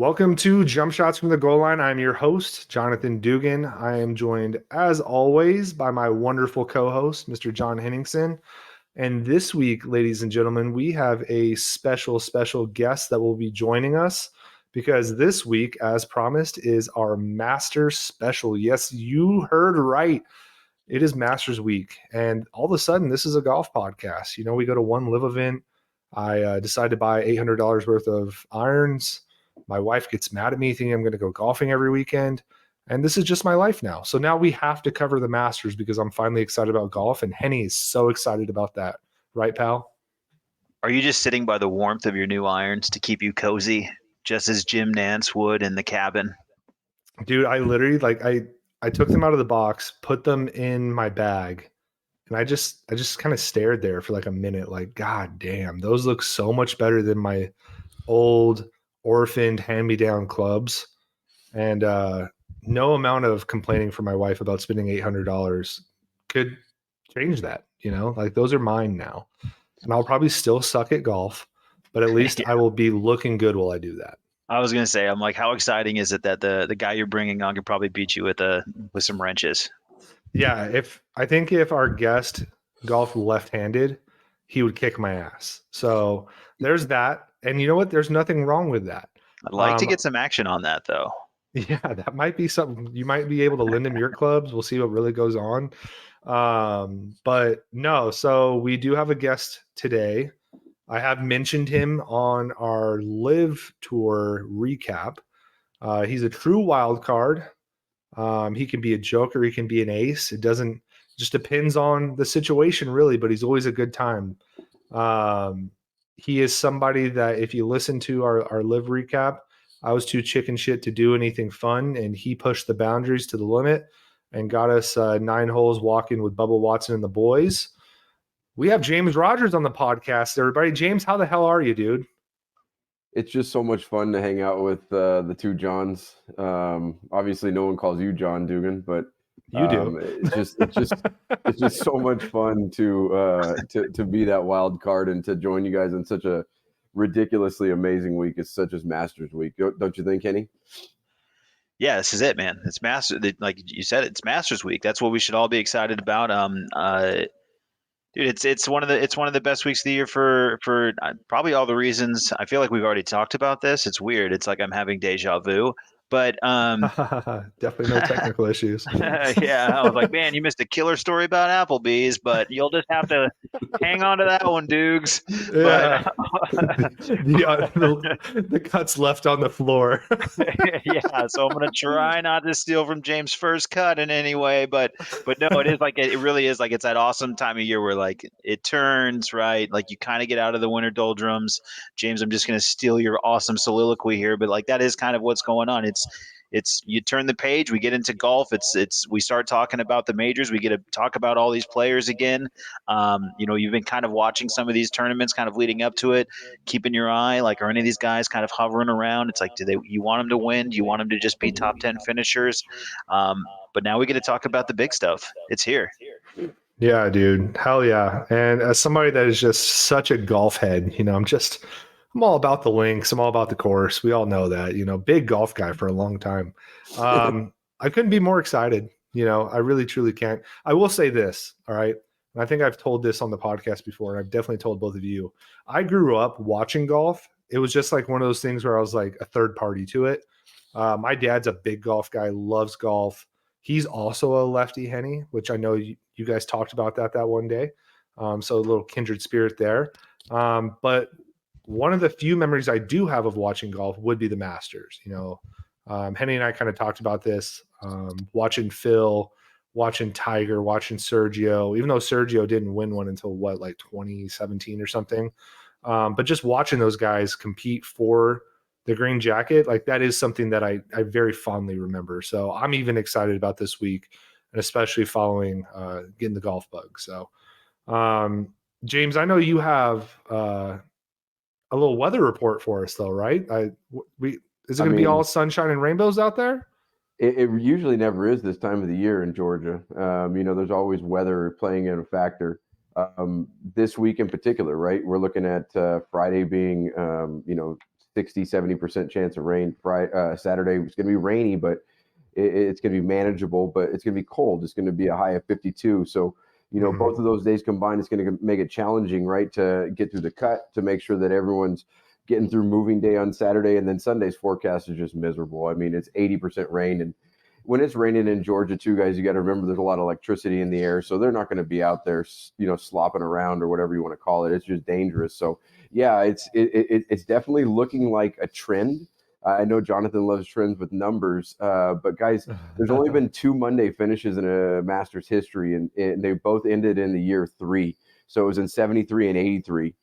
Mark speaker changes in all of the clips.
Speaker 1: Welcome to Jump Shots from the Goal Line. I'm your host, Jonathan Dugan. I am joined, as always, by my wonderful co-host, Mr. John Henningsen. And this week, ladies and gentlemen, we have a special guest that will be joining us because this week, as promised, is our Masters special. Yes, you heard right. It is Masters Week. And all of a sudden, this is a golf podcast. You know, we go to one live event. I decided to buy $800 worth of irons. My wife gets mad at me thinking I'm going to go golfing every weekend. And this is just my life now. So now we have to cover the Masters because I'm finally excited about golf. And Henny is so excited about that. Right, pal?
Speaker 2: Are you just sitting by the warmth of your new irons to keep you cozy, just as Jim Nance would in the cabin?
Speaker 1: Dude, I literally I took them out of the box, put them in my bag, and I just kind of stared there for like a minute, like, God damn, those look so much better than my old orphaned hand-me-down clubs. And no amount of complaining from my wife about spending $800 could change that. You know, like those are mine now, and I'll probably still suck at golf, but at least
Speaker 2: Yeah.
Speaker 1: I will be looking good while I do that.
Speaker 2: I was gonna say, I'm like, how exciting is it that the guy you're bringing on could probably beat you with some wrenches?
Speaker 1: Yeah, if I think if our guest golfed left-handed, he would kick my ass. So there's that, and you know what? There's nothing wrong with that.
Speaker 2: I'd like to
Speaker 1: Um,
Speaker 2: get some action on that though.
Speaker 1: yeah, that might be something you might be able to lend him your clubs. We'll see what really goes on. But no, so we do have a guest today. I have mentioned him on our live tour recap. He's a true wild card. He can be a joker, he can be an ace. It doesn't just depends on the situation, really, but he's always a good time. Um, he is somebody that if you listen to our live recap, I was too chicken shit to do anything fun, and he pushed the boundaries to the limit and got us 9 holes walking with Bubba Watson and the boys. We have James Rodgers on the podcast, everybody. James, how the hell are you, dude?
Speaker 3: It's just so much fun to hang out with the two Johns. Obviously, no one calls you John Dugan, but
Speaker 1: You do.
Speaker 3: it's just so much fun to be that wild card and to join you guys in such a ridiculously amazing week as such as Masters Week. Don't you think, Kenny?
Speaker 2: Yeah, this is it, man. Like you said, it's Masters Week. That's what we should all be excited about. Dude, it's one of the best weeks of the year for probably all the reasons. I feel like we've already talked about this. It's weird. It's like I'm having deja vu. But
Speaker 1: Definitely no technical issues.
Speaker 2: yeah, I was like, man, you missed a killer story about Applebee's, but you'll just have to hang on to that one, Dukes. But
Speaker 1: Yeah. The cuts left on the floor.
Speaker 2: yeah, so I'm gonna try not to steal from James' first cut in any way, but no, it is like it really is like it's that awesome time of year where like it turns right, like you kind of get out of the winter doldrums. James, I'm just gonna steal your awesome soliloquy here, but like that is kind of what's going on. It's you turn the page, we get into golf. It's we start talking about the majors. We get to talk about all these players again. You've been kind of watching some of these tournaments, kind of leading up to it, keeping your eye. Like, are any of these guys kind of hovering around? It's like, you want them to win? Do you want them to just be top 10 finishers? But now we get to talk about the big stuff. It's here.
Speaker 1: Yeah, dude. Hell yeah. And as somebody that is just such a golf head, I'm all about the links. I'm all about the course. We all know that, big golf guy for a long time. I couldn't be more excited. I really, truly can't. I will say this. All right. And I think I've told this on the podcast before, and I've definitely told both of you. I grew up watching golf. It was just like one of those things where I was like a third party to it. My dad's a big golf guy, loves golf. He's also a lefty, Henny, which I know you guys talked about that one day. So a little kindred spirit there. But one of the few memories I do have of watching golf would be the Masters. Henny and I kind of talked about this, watching Phil, watching Tiger, watching Sergio, even though Sergio didn't win one until like 2017 or something. But just watching those guys compete for the green jacket, like that is something that I very fondly remember. So I'm even excited about this week, and especially following getting the golf bug. So, James, I know you have a little weather report for us, though, right? Is it going to be all sunshine and rainbows out there?
Speaker 3: It usually never is this time of the year in Georgia. There's always weather playing in a factor. This week in particular, right? We're looking at Friday being, 60-70% chance of rain. Saturday it's going to be rainy, but it's going to be manageable, but it's going to be cold. It's going to be a high of 52. So, both of those days combined, it's going to make it challenging, right, to get through the cut, to make sure that everyone's getting through moving day on Saturday. And then Sunday's forecast is just miserable. I mean, it's 80% rain. And when it's raining in Georgia too, guys, you got to remember there's a lot of electricity in the air. So they're not going to be out there, slopping around or whatever you want to call it. It's just dangerous. So yeah, it's definitely looking like a trend. I know Jonathan loves trends with numbers, but guys, there's only been 2 Monday finishes in a Masters history, and they both ended in the year 3. So it was in 73 and 83.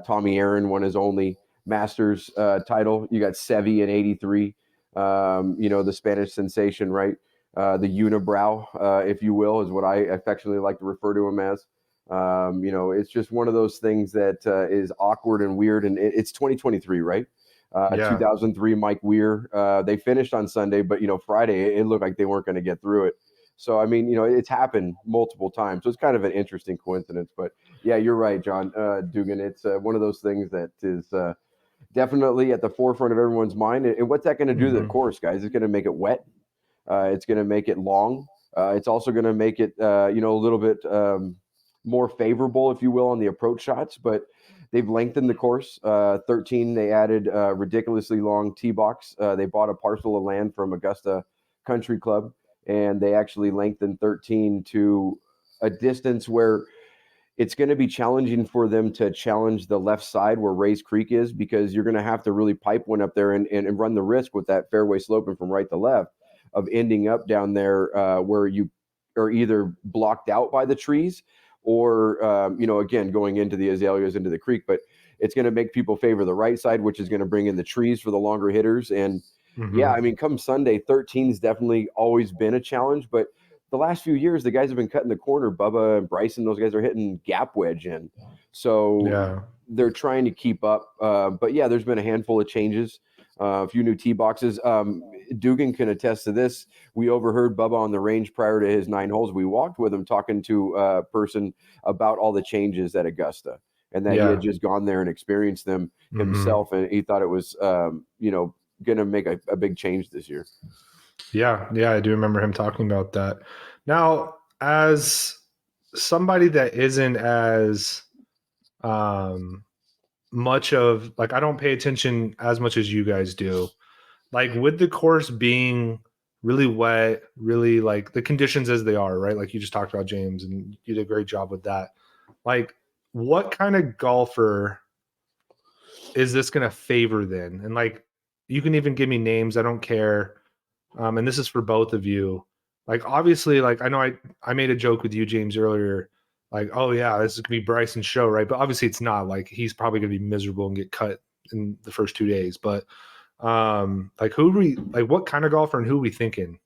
Speaker 3: Tommy Aaron won his only Masters title. You got Seve in 83. The Spanish sensation, right? The unibrow, if you will, is what I affectionately like to refer to him as. It's just one of those things that is awkward and weird, and it's 2023, right? 2003 Mike Weir. They finished on Sunday, but Friday it looked like they weren't going to get through it. So I mean, it's happened multiple times. So it's kind of an interesting coincidence. But yeah, you're right, John Dugan. It's one of those things that is definitely at the forefront of everyone's mind. And what's that going to do to the course, guys? It's going to make it wet. It's going to make it long. It's also going to make it a little bit more favorable, if you will, on the approach shots. But they've lengthened the course. 13, they added ridiculously long tee box. They bought a parcel of land from Augusta Country Club, and they actually lengthened 13 to a distance where it's going to be challenging for them to challenge the left side where Rays Creek is, because you're going to have to really pipe one up there and run the risk with that fairway sloping from right to left of ending up down there where you are either blocked out by the trees or, again, going into the azaleas into the creek. But it's going to make people favor the right side, which is going to bring in the trees for the longer hitters. And yeah, I mean, come Sunday, 13's definitely always been a challenge, but the last few years, the guys have been cutting the corner. Bubba and Bryson, those guys are hitting gap wedge in. So they're trying to keep up. But yeah, there's been a handful of changes, a few new tee boxes. Dugan can attest to this. We overheard Bubba on the range prior to his 9 holes. We walked with him talking to a person about all the changes at Augusta, and that he had just gone there and experienced them himself. And he thought it was, going to make a big change this year.
Speaker 1: Yeah, I do remember him talking about that. Now, as somebody that isn't as much of, like, I don't pay attention as much as you guys do. Like, with the course being really wet, really like the conditions as they are, right? Like you just talked about, James, and you did a great job with that. Like, what kind of golfer is this going to favor then? And like, you can even give me names. I don't care. And this is for both of you. Like, obviously, like, I know I made a joke with you, James, earlier. Like, oh yeah, this is gonna be Bryson's show, right? But obviously it's not. Like, he's probably gonna be miserable and get cut in the first 2 days. But like, what kind of golfer and who are we thinking?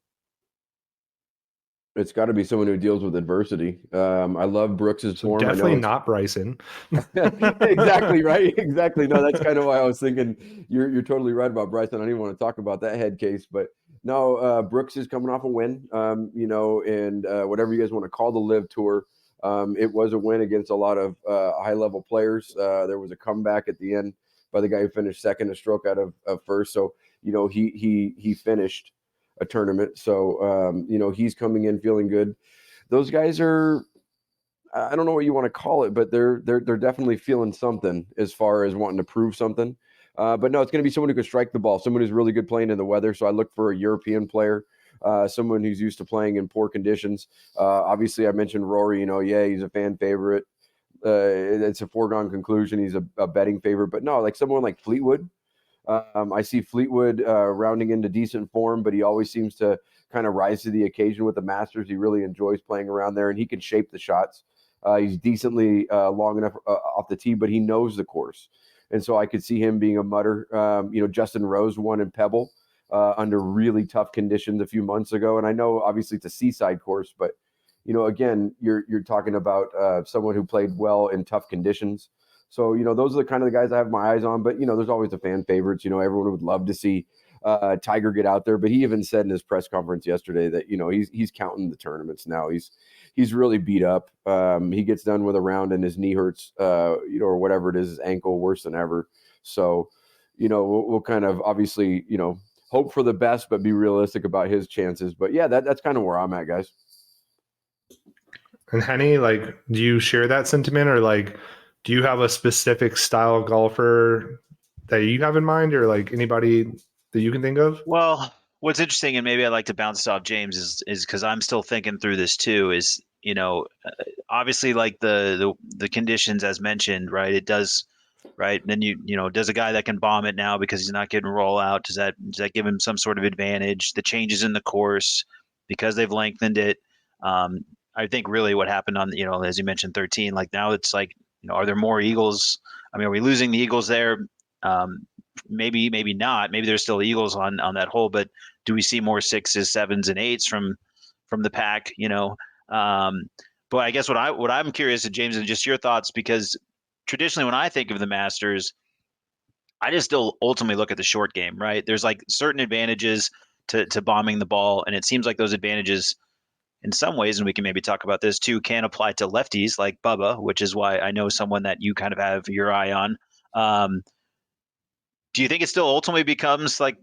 Speaker 3: It's got to be someone who deals with adversity. I love Brooks's form.
Speaker 1: Definitely not Bryson.
Speaker 3: Exactly right. Exactly. No, that's kind of why I was thinking. You're totally right about Bryson. I don't even want to talk about that head case, but no, Brooks is coming off a win. And whatever you guys want to call the Live Tour, it was a win against a lot of high level players. There was a comeback at the end by the guy who finished second, a stroke out of first. So he finished a tournament. So, he's coming in feeling good. Those guys are, I don't know what you want to call it, but they're definitely feeling something as far as wanting to prove something. But no, it's going to be someone who can strike the ball, someone who's really good playing in the weather. So I look for a European player, someone who's used to playing in poor conditions. Obviously I mentioned Rory, he's a fan favorite. It's a foregone conclusion. He's a betting favorite, but no, like someone like Fleetwood. I see Fleetwood rounding into decent form, but he always seems to kind of rise to the occasion with the Masters. He really enjoys playing around there, and he can shape the shots. He's decently long enough off the tee, but he knows the course. And so I could see him being a mutter. Justin Rose won in Pebble under really tough conditions a few months ago. And I know obviously it's a seaside course, but, again, you're talking about someone who played well in tough conditions. So, those are the kind of the guys I have my eyes on. But, there's always the fan favorites. Everyone would love to see Tiger get out there. But he even said in his press conference yesterday that, he's counting the tournaments now. He's really beat up. He gets done with a round and his knee hurts, or whatever it is, his ankle worse than ever. So, we'll kind of obviously, hope for the best, but be realistic about his chances. But yeah, that's kind of where I'm at, guys.
Speaker 1: And Henny, like, do you share that sentiment, or like, do you have a specific style of golfer that you have in mind, or like anybody that you can think of?
Speaker 2: Well, what's interesting, and maybe I'd like to bounce off James, is because I'm still thinking through this too. Is obviously like the conditions as mentioned, right? It does, right? And then does a guy that can bomb it now because he's not getting roll out? Does that give him some sort of advantage? The changes in the course because they've lengthened it. Um, I think really what happened on as you mentioned 13. Like now it's like are there more Eagles? I mean, are we losing the Eagles there? Maybe not. Maybe there's still Eagles on that hole, but do we see more sixes, sevens, and eights from the pack? Um, but I guess what I'm curious, James, and just your thoughts, because traditionally when I think of the Masters, I just still ultimately look at the short game, right? There's like certain advantages to bombing the ball, and it seems like those advantages, in some ways, and we can maybe talk about this too, can apply to lefties like Bubba, which is why I know someone that you kind of have your eye on. Do you think it still ultimately becomes like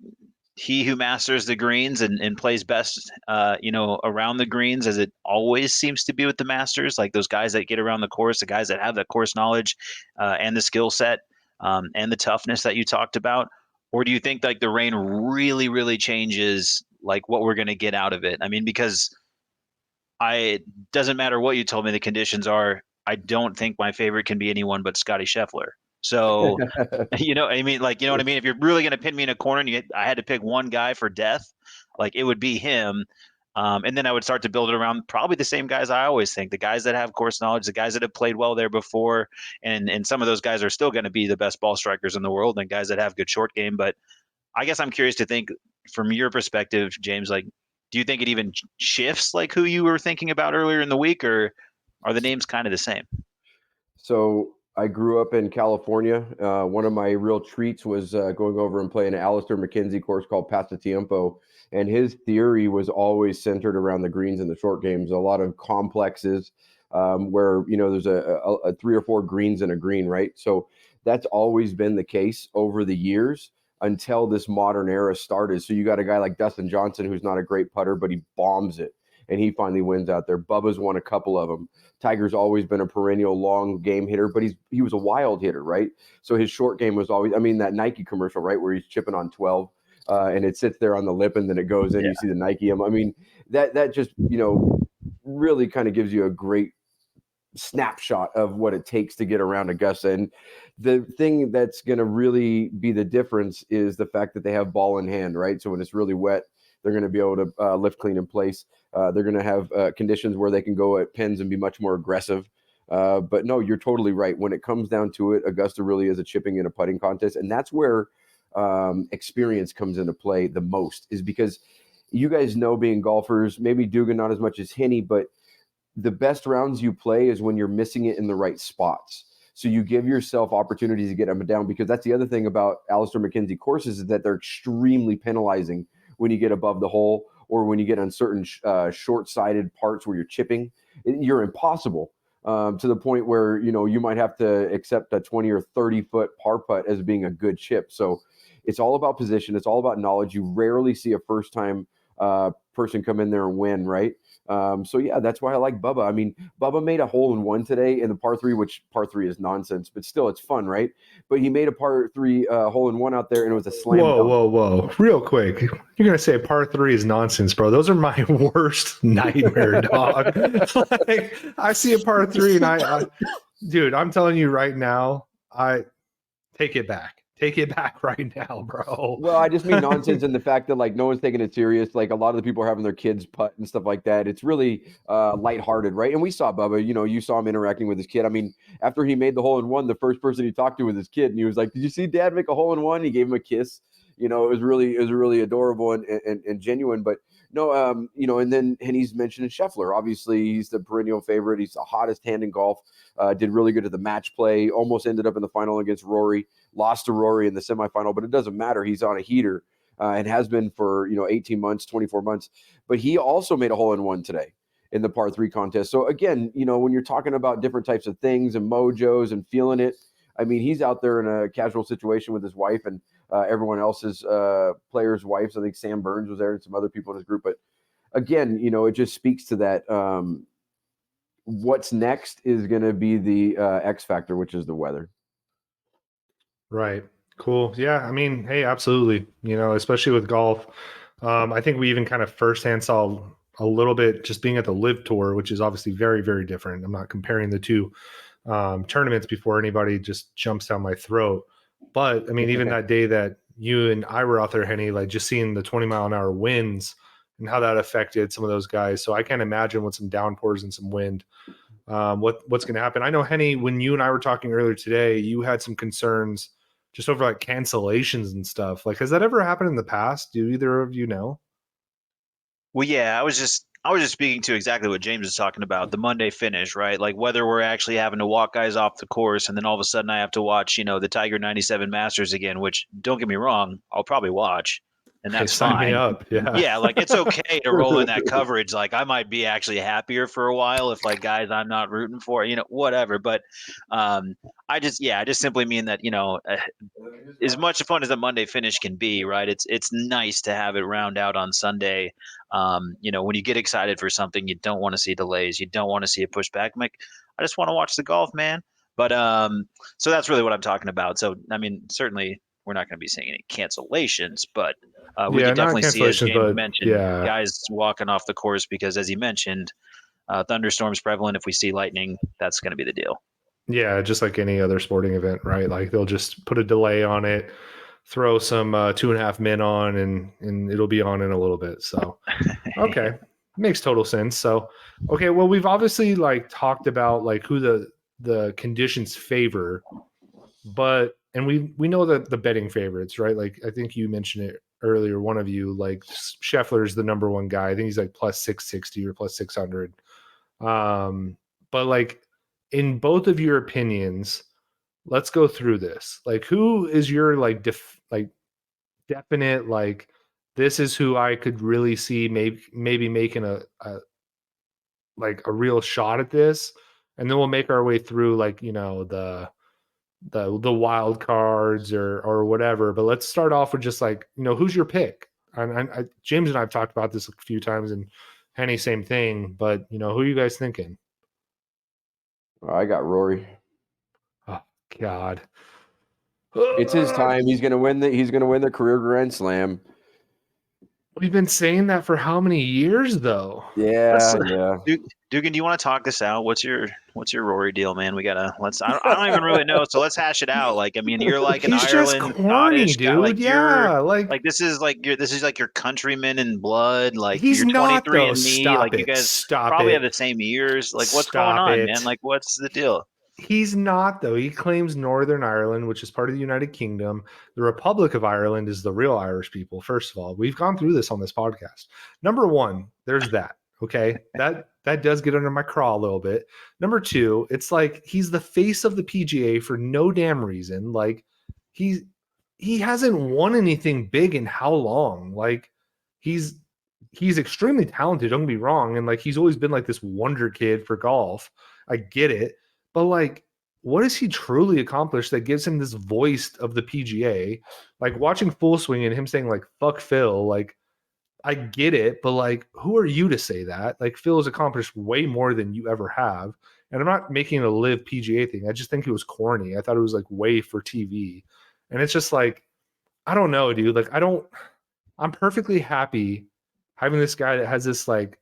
Speaker 2: he who masters the greens and plays best, around the greens, as it always seems to be with the Masters, like those guys that get around the course, the guys that have that course knowledge, and the skill set, and the toughness that you talked about? Or do you think like the rain really, really changes like what we're going to get out of it? I mean, because it doesn't matter what you told me the conditions are. I don't think my favorite can be anyone but Scotty Scheffler. So I mean, like, what I mean? If you're really going to pin me in a corner and I had to pick one guy for death, like it would be him. And then I would start to build it around probably the same guys I always think, the guys that have course knowledge, the guys that have played well there before. And some of those guys are still going to be the best ball strikers in the world and guys that have good short game. But I guess I'm curious to think from your perspective, James, like, do you think it even shifts like who you were thinking about earlier in the week, or are the names kind of the same?
Speaker 3: So I grew up in California. One of my real treats was going over and playing an Alistair McKenzie course called Pasatiempo. And his theory was always centered around the greens and the short games, a lot of complexes where, there's a 3 or 4 greens in a green, right? So that's always been the case over the years until this modern era started. So you got a guy like Dustin Johnson, who's not a great putter, but he bombs it. And he finally wins out there. Bubba's won a couple of them. Tiger's always been a perennial long game hitter, but he was a wild hitter, right? So his short game was always, that Nike commercial, right, where he's chipping on 12 and it sits there on the lip and then it goes in, You see the Nike. That just, really kind of gives you a great snapshot of what it takes to get around Augusta. And the thing that's going to really be the difference is the fact that they have ball in hand, right? So when it's really wet, they're going to be able to lift clean in place. They're going to have conditions where they can go at pins and be much more aggressive. But no, you're totally right. When it comes down to it, Augusta really is a chipping and a putting contest. And that's where experience comes into play the most, is because you guys know, being golfers, maybe Dugan not as much as Henny, but the best rounds you play is when you're missing it in the right spots. So you give yourself opportunities to get up and down, because that's the other thing about Alistair McKenzie courses, is that they're extremely penalizing when you get above the hole, or when you get on certain short-sided parts where you're chipping. You're impossible to the point where, you might have to accept a 20 or 30-foot par putt as being a good chip. So it's all about position. It's all about knowledge. You rarely see a first-time person come in there and win, right? So yeah, that's why I like Bubba. Bubba made a hole in one today in the par 3, which par 3 is nonsense, but still it's fun, right? But he made a par 3 hole in one out there, and it was a slam dunk.
Speaker 1: Whoa. Real quick. You're going to say par 3 is nonsense, bro. Those are my worst nightmare, dog. Like, I see a par 3 and dude, I'm telling you right now, I take it back. Take it back right now, bro.
Speaker 3: Well, I just mean nonsense in the fact that, like, no one's taking it serious. Like, a lot of the people are having their kids putt and stuff like that. It's really lighthearted, right? And we saw Bubba, you saw him interacting with his kid. After he made the hole in one, the first person he talked to was his kid, and he was like, "Did you see Dad make a hole in one?" He gave him a kiss. It was really adorable and genuine. But no, and then Henny's mentioned Scheffler. Obviously, he's the perennial favorite. He's the hottest hand in golf. Did really good at the match play. Almost ended up in the final against Rory. Lost to Rory in the semifinal, but it doesn't matter. He's on a heater and has been for 18 months, 24 months. But he also made a hole in one today in the par 3 contest. So again, when you're talking about different types of things and mojos and feeling it, he's out there in a casual situation with his wife, and everyone else's players' wives. I think Sam Burns was there and some other people in his group. But again, it just speaks to that. What's next is going to be the X factor, which is the weather.
Speaker 1: Right. Cool. Yeah. I mean, hey, absolutely. Especially with golf. I think we even kind of firsthand saw a little bit just being at the Live Tour, which is obviously very, very different. I'm not comparing the two tournaments before anybody just jumps down my throat. But I mean, even that day that you and I were out there, Henny, like just seeing the 20-mile-an-hour winds and how that affected some of those guys. So I can't imagine with some downpours and some wind, what's going to happen. I know, Henny, when you and I were talking earlier today, you had some concerns just over like cancellations and stuff. Like, has that ever happened in the past? Do either of you know?
Speaker 2: Well, yeah, I was just speaking to exactly what James is talking about, the Monday finish, right? Like whether we're actually having to walk guys off the course and then all of a sudden I have to watch, the Tiger 97 Masters again, which don't get me wrong, I'll probably watch, and
Speaker 1: Hey,
Speaker 2: that's
Speaker 1: sign me
Speaker 2: fine.
Speaker 1: up. Yeah.
Speaker 2: Yeah, like it's okay to roll in that coverage. Like I might be actually happier for a while if like guys I'm not rooting for, whatever. But I just simply mean that, as much fun as a Monday finish can be, right? It's nice to have it round out on Sunday. When you get excited for something, you don't want to see delays. You don't want to see it pushed back. I'm like, I just want to watch the golf, man. But so that's really what I'm talking about. So I mean, certainly we're not going to be seeing any cancellations, but we
Speaker 1: Yeah,
Speaker 2: could
Speaker 1: not
Speaker 2: definitely see, as
Speaker 1: cancellations,
Speaker 2: James
Speaker 1: but
Speaker 2: mentioned,
Speaker 1: yeah.
Speaker 2: guys walking off the course because, as he mentioned, thunderstorms prevalent. If we see lightning, that's going to be the deal.
Speaker 1: Yeah, just like any other sporting event, right? Like they'll just put a delay on it, throw some 2.5 min on, and it'll be on in a little bit. So, okay, makes total sense. So, okay, well, we've obviously like talked about like who the conditions favor, but and we know that the betting favorites, right? Like I think you mentioned it earlier. One of you, like Scheffler is the number one guy. I think he's like plus 660 or plus 600. But like in both of your opinions, let's go through this. Like, who is your like definite like this is who I could really see maybe making a like a real shot at this, and then we'll make our way through like the wild cards or whatever. But let's start off with just like who's your pick. James and I've talked about this a few times, and Henny same thing. But who are you guys thinking?
Speaker 3: I got Rory.
Speaker 1: Oh God.
Speaker 3: It's his time. He's gonna win the career Grand Slam.
Speaker 1: We've been saying that for how many years though?
Speaker 3: Yeah, yeah.
Speaker 2: Dugan, do you want to talk this out? What's your Rory deal, man? We gotta I don't even really know, so let's hash it out. Like, I mean, you're like an
Speaker 1: He's just
Speaker 2: Ireland
Speaker 1: corny,
Speaker 2: Scottish guy,
Speaker 1: dude. Yeah,
Speaker 2: like this is like your countryman in blood. Like
Speaker 1: he's
Speaker 2: you're
Speaker 1: not
Speaker 2: 23
Speaker 1: though.
Speaker 2: and me.
Speaker 1: Stop
Speaker 2: Like you
Speaker 1: it.
Speaker 2: guys
Speaker 1: Stop
Speaker 2: probably have the
Speaker 1: it.
Speaker 2: same ears. Like what's going
Speaker 1: Stop
Speaker 2: on, man?
Speaker 1: it.
Speaker 2: Like what's the deal?
Speaker 1: He's not though. He claims Northern Ireland, which is part of the United Kingdom. The Republic of Ireland is the real Irish people. First of all, we've gone through this on this podcast. Number one, there's that. Okay, that does get under my craw a little bit. Number two, it's like he's the face of the PGA for no damn reason. Like he hasn't won anything big in how long? Like he's extremely talented. Don't get me wrong, and like he's always been like this wonder kid for golf. I get it, but like, what has he truly accomplished that gives him this voice of the PGA? Like watching Full Swing and him saying like "fuck Phil," like I get it, but like, who are you to say that? Like Phil has accomplished way more than you ever have. And I'm not making a live PGA thing. I just think it was corny. I thought it was like way for TV. And it's just like, I don't know, dude. Like, I'm perfectly happy having this guy that has this like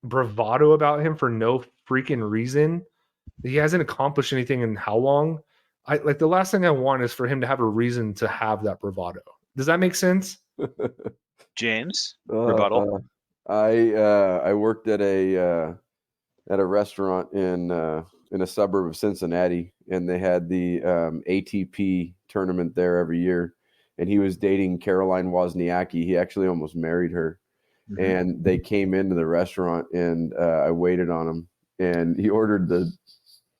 Speaker 1: bravado about him for no freaking reason. He hasn't accomplished anything in how long? I like the last thing I want is for him to have a reason to have that bravado. Does that make sense?
Speaker 2: James, rebuttal.
Speaker 3: I worked at a restaurant in a suburb of Cincinnati, and they had the ATP tournament there every year. And he was dating Caroline Wozniacki. He actually almost married her.
Speaker 2: Mm-hmm.
Speaker 3: And they came into the restaurant, and I waited on him, and he ordered the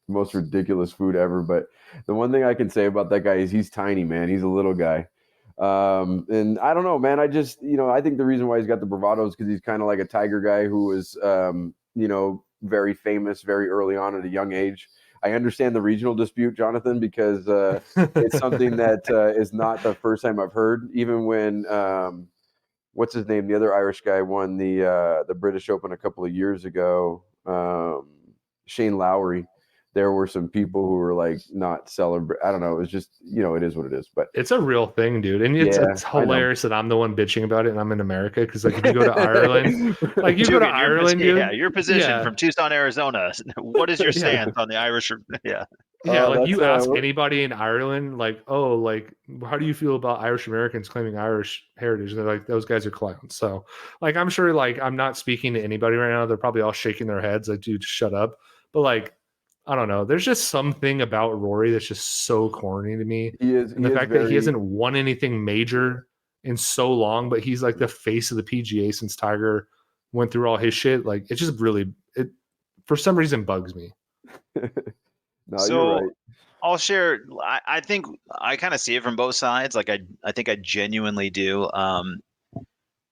Speaker 3: most ridiculous food ever. But the one thing I can say about that guy is he's tiny, man. He's a little guy. And I don't know, man. I just, I think the reason why he's got the bravado is because he's kind of like a Tiger guy who was, very famous very early on at a young age. I understand the regional dispute, Jonathan, because it's something that is not the first time I've heard. Even when what's his name, the other Irish guy won the British Open a couple of years ago, Shane Lowry. There were some people who were like not celebrate. I don't know. It was just, it is what it is. But
Speaker 1: it's a real thing, dude, and it's hilarious that I'm the one bitching about it, and I'm in America because like if you go to Ireland, like you go to Ireland, dude,
Speaker 2: your position from Tucson, Arizona. What is your stance on the Irish? Yeah.
Speaker 1: Yeah, like you ask anybody in Ireland, like, oh, like, how do you feel about Irish Americans claiming Irish heritage? And they're like, those guys are clowns. So, like, I'm sure, like, I'm not speaking to anybody right now. They're probably all shaking their heads, like, dude, shut up. But like, I don't know. There's just something about Rory that's just so corny to me. And the fact that he hasn't won anything major in so long, but he's like the face of the PGA since Tiger went through all his shit. Like, it just really, for some reason, bugs me.
Speaker 3: No, so you're right.
Speaker 2: I'll share. I think I kind of see it from both sides. Like I think I genuinely do.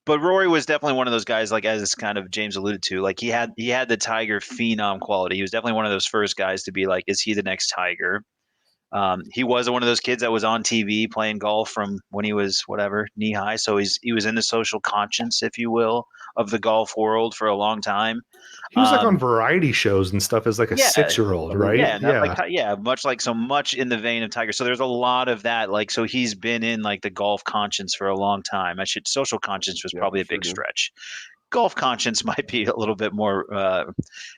Speaker 2: But Rory was definitely one of those guys, like as kind of James alluded to, like he had the Tiger phenom quality. He was definitely one of those first guys to be like, is he the next Tiger? He was one of those kids that was on TV playing golf from when he was knee high. So he was in the social conscience, if you will, of the golf world for a long time.
Speaker 1: He was like on variety shows and stuff as like a 6-year-old, right?
Speaker 2: Yeah, much in the vein of Tiger. So there's a lot of that. Like, so he's been in like the golf conscience for a long time. Social conscience was probably a big stretch. Golf conscience might be a little bit more,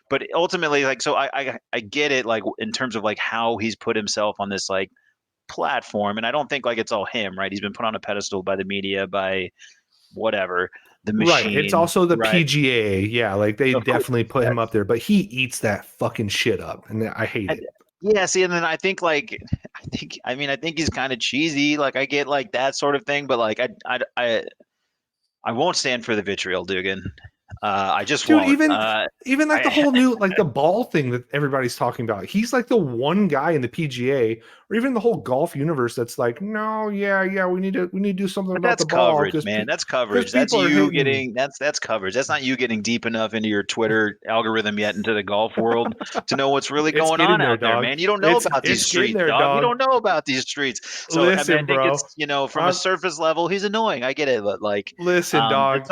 Speaker 2: but ultimately, like, so I get it, like in terms of like how he's put himself on this like platform, and I don't think like it's all him, right? He's been put on a pedestal by the media, by whatever. The machine,
Speaker 1: right. It's also the PGA. Yeah, like they definitely put him up there, but he eats that fucking shit up, and I hate it.
Speaker 2: Yeah, see, and then I think he's kind of cheesy. Like I get like that sort of thing, but like I won't stand for the vitriol, Dugan. I just won't.
Speaker 1: Even like the whole new like the ball thing that everybody's talking about. He's like the one guy in the PGA or even the whole golf universe that's like, no, we need to do something about the ball.
Speaker 2: Coverage, man. That's coverage. That's you getting that's coverage. That's not you getting deep enough into your Twitter algorithm yet into the golf world to know what's really going on out there, man. You don't know about these streets, dog. You don't know about these streets. So
Speaker 1: listen,
Speaker 2: I think it's from a surface level, he's annoying. I get it, but like
Speaker 1: listen, dog.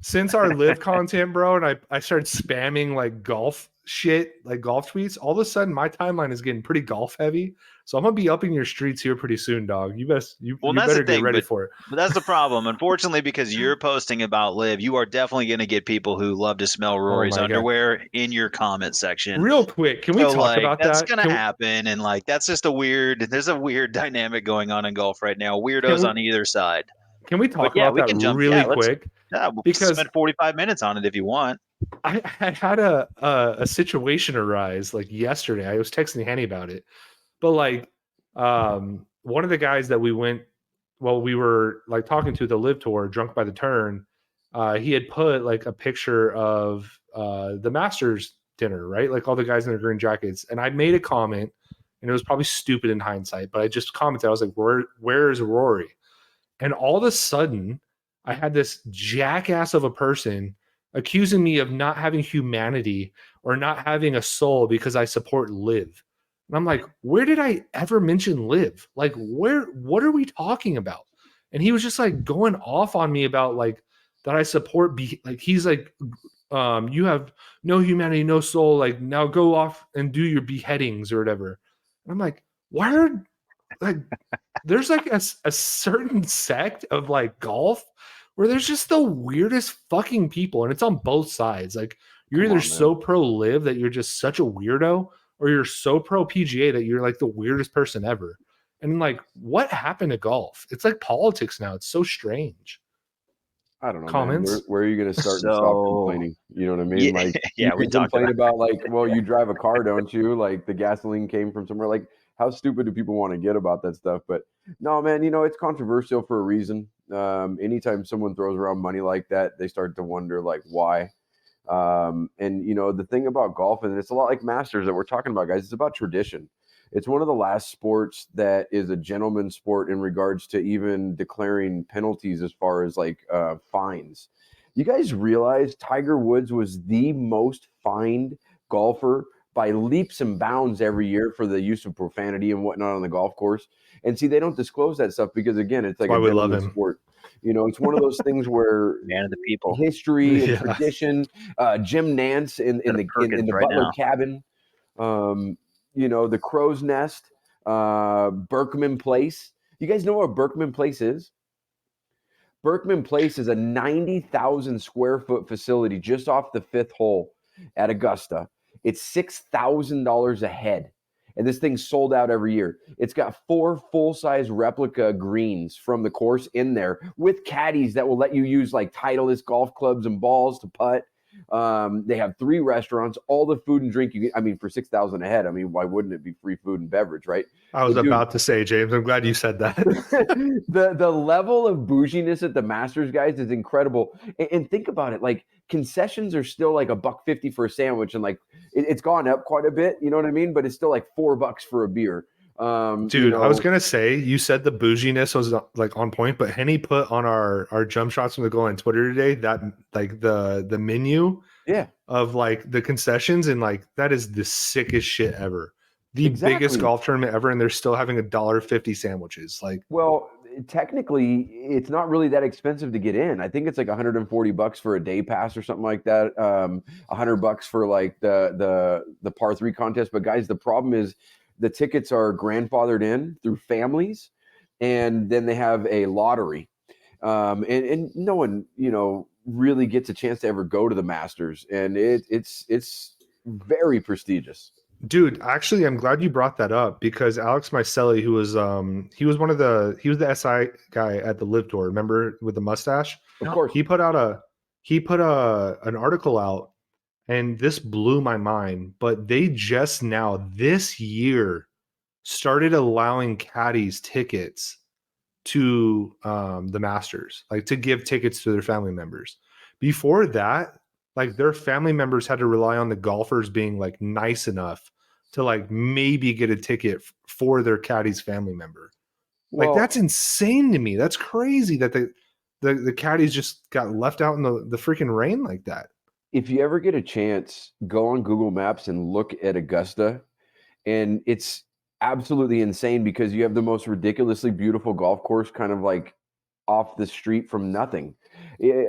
Speaker 1: Since our live content, bro, and I started spamming like golf shit, like golf tweets, all of a sudden my timeline is getting pretty golf heavy. So I'm gonna be upping your streets here pretty soon, dog. You better get ready for it.
Speaker 2: But that's the problem. Unfortunately, because you're posting about live, you are definitely gonna get people who love to smell Rory's underwear in your comment section.
Speaker 1: Real quick, can we talk about that?
Speaker 2: That's gonna happen, and like that's just there's a weird dynamic going on in golf right now. Weirdos on either side.
Speaker 1: Can we talk about that really quick?
Speaker 2: Yeah, we'll spend 45 minutes on it if you want.
Speaker 1: I had a situation arise like yesterday. I was texting Henny about it, but like one of the guys that we were like talking to the live tour, Drunk by the Turn, he had put like a picture of the Masters dinner, right? Like all the guys in their green jackets, and I made a comment, and it was probably stupid in hindsight, but I just commented. I was like, "Where is Rory?" And all of a sudden, I had this jackass of a person accusing me of not having humanity or not having a soul because I support live. And I'm like, where did I ever mention live? Like, what are we talking about? And he was just like going off on me about like that I support. Like, he's like, you have no humanity, no soul. Like, now go off and do your beheadings or whatever. And I'm like, why are like, there's like a certain sect of like golf where there's just the weirdest fucking people, and it's on both sides. Like you're either so pro live that you're just such a weirdo, or you're so pro PGA that you're like the weirdest person ever. And like, what happened to golf? It's like politics now. It's so strange.
Speaker 3: I don't know.
Speaker 1: Comments?
Speaker 3: Man. Where are you going to start and stop complaining? You know what I mean? Like, we complain about like, well, you drive a car, don't you? Like the gasoline came from somewhere. Like, how stupid do people want to get about that stuff? But no, man, it's controversial for a reason. Anytime someone throws around money like that, they start to wonder like why. And the thing about golf, and it's a lot like Masters that we're talking about, guys, it's about tradition. It's one of the last sports that is a gentleman's sport in regards to even declaring penalties as far as like fines. You guys realize Tiger Woods was the most fined golfer by leaps and bounds every year for the use of profanity and whatnot on the golf course. And see, they don't disclose that stuff because, again, it's like
Speaker 1: Why
Speaker 3: a
Speaker 1: we love
Speaker 3: gentleman's
Speaker 1: him.
Speaker 3: sport. It's one of those things where
Speaker 2: Man of the people.
Speaker 3: history and
Speaker 1: Yeah.
Speaker 3: tradition. Jim Nance in the
Speaker 2: Perkins right
Speaker 3: Butler
Speaker 2: now.
Speaker 3: cabin. The Crow's Nest, Berkman Place. You guys know what Berkman Place is? Berkman Place is a 90,000 square foot facility just off the 5th hole at Augusta. It's $6,000 a head. And this thing's sold out every year. It's got 4 full-size replica greens from the course in there with caddies that will let you use like Titleist golf clubs and balls to putt. They have 3 restaurants, all the food and drink you get. I mean, for $6,000 a head, I mean, why wouldn't it be free food and beverage, right?
Speaker 1: I was
Speaker 3: But,
Speaker 1: about to say, James, I'm glad you said that.
Speaker 3: the level of bouginess at the Masters, guys, is incredible. And think about it, like concessions are still like $1.50 for a sandwich, and like it's gone up quite a bit, you know what I mean? But it's still like $4 for a beer.
Speaker 1: Dude, I was gonna say, you said the bouginess was like on point, but Henny put on our jump shots from the goal line Twitter today that like the menu
Speaker 3: Yeah,
Speaker 1: of like the concessions, and like that is the sickest shit ever. The biggest
Speaker 3: exactly.
Speaker 1: golf tournament ever, and they're still having $1.50 sandwiches. Like,
Speaker 3: Well, technically, it's not really that expensive to get in. I think it's like $140 for a day pass or something like that. $100 for like the par 3 contest. But guys, the problem is the tickets are grandfathered in through families, and then they have a lottery. And no one, really gets a chance to ever go to the Masters, and it's very prestigious.
Speaker 1: dude, actually, I'm glad you brought that up because Alex Myceli, who was he was the SI guy at the Live Tour, remember, with the mustache?
Speaker 3: Of course,
Speaker 1: He put an article out, and this blew my mind. But they just now this year started allowing caddies tickets to the Masters, like to give tickets to their family members. Before that, like their family members had to rely on the golfers being like nice enough to like maybe get a ticket for their caddy's family member. Like
Speaker 3: well,
Speaker 1: that's insane to me. That's crazy that the caddies just got left out in the freaking rain like that.
Speaker 3: if you ever get a chance, go on Google Maps and look at Augusta, and it's absolutely insane because you have the most ridiculously beautiful golf course kind of like off the street from nothing.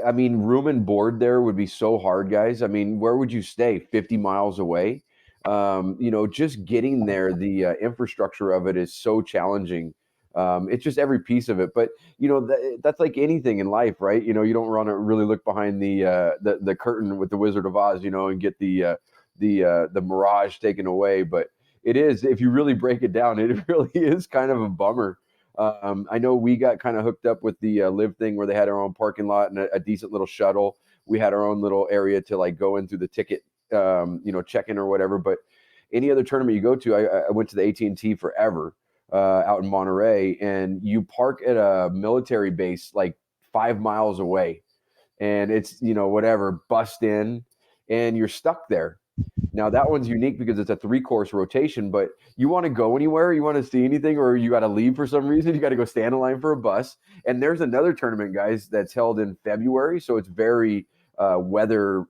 Speaker 3: I mean, room and board there would be so hard, guys. I mean, where would you stay? 50 miles away? Just getting there, the infrastructure of it is so challenging. It's just every piece of it. But, that's like anything in life, right? You don't want to really look behind the curtain with the Wizard of Oz, and get the mirage taken away. But it is, if you really break it down, it really is kind of a bummer. I know we got kind of hooked up with the Live thing where they had our own parking lot and a decent little shuttle. We had our own little area to like go in through the ticket, check-in or whatever. But any other tournament you go to, I went to the AT&T forever out in Monterey, and you park at a military base like 5 miles away, and it's whatever, bust in, and you're stuck there. Now that one's unique because it's a 3-course rotation, but you want to go anywhere, you want to see anything, or you got to leave for some reason, you got to go stand in line for a bus. And there's another tournament, guys, that's held in February, so it's very weather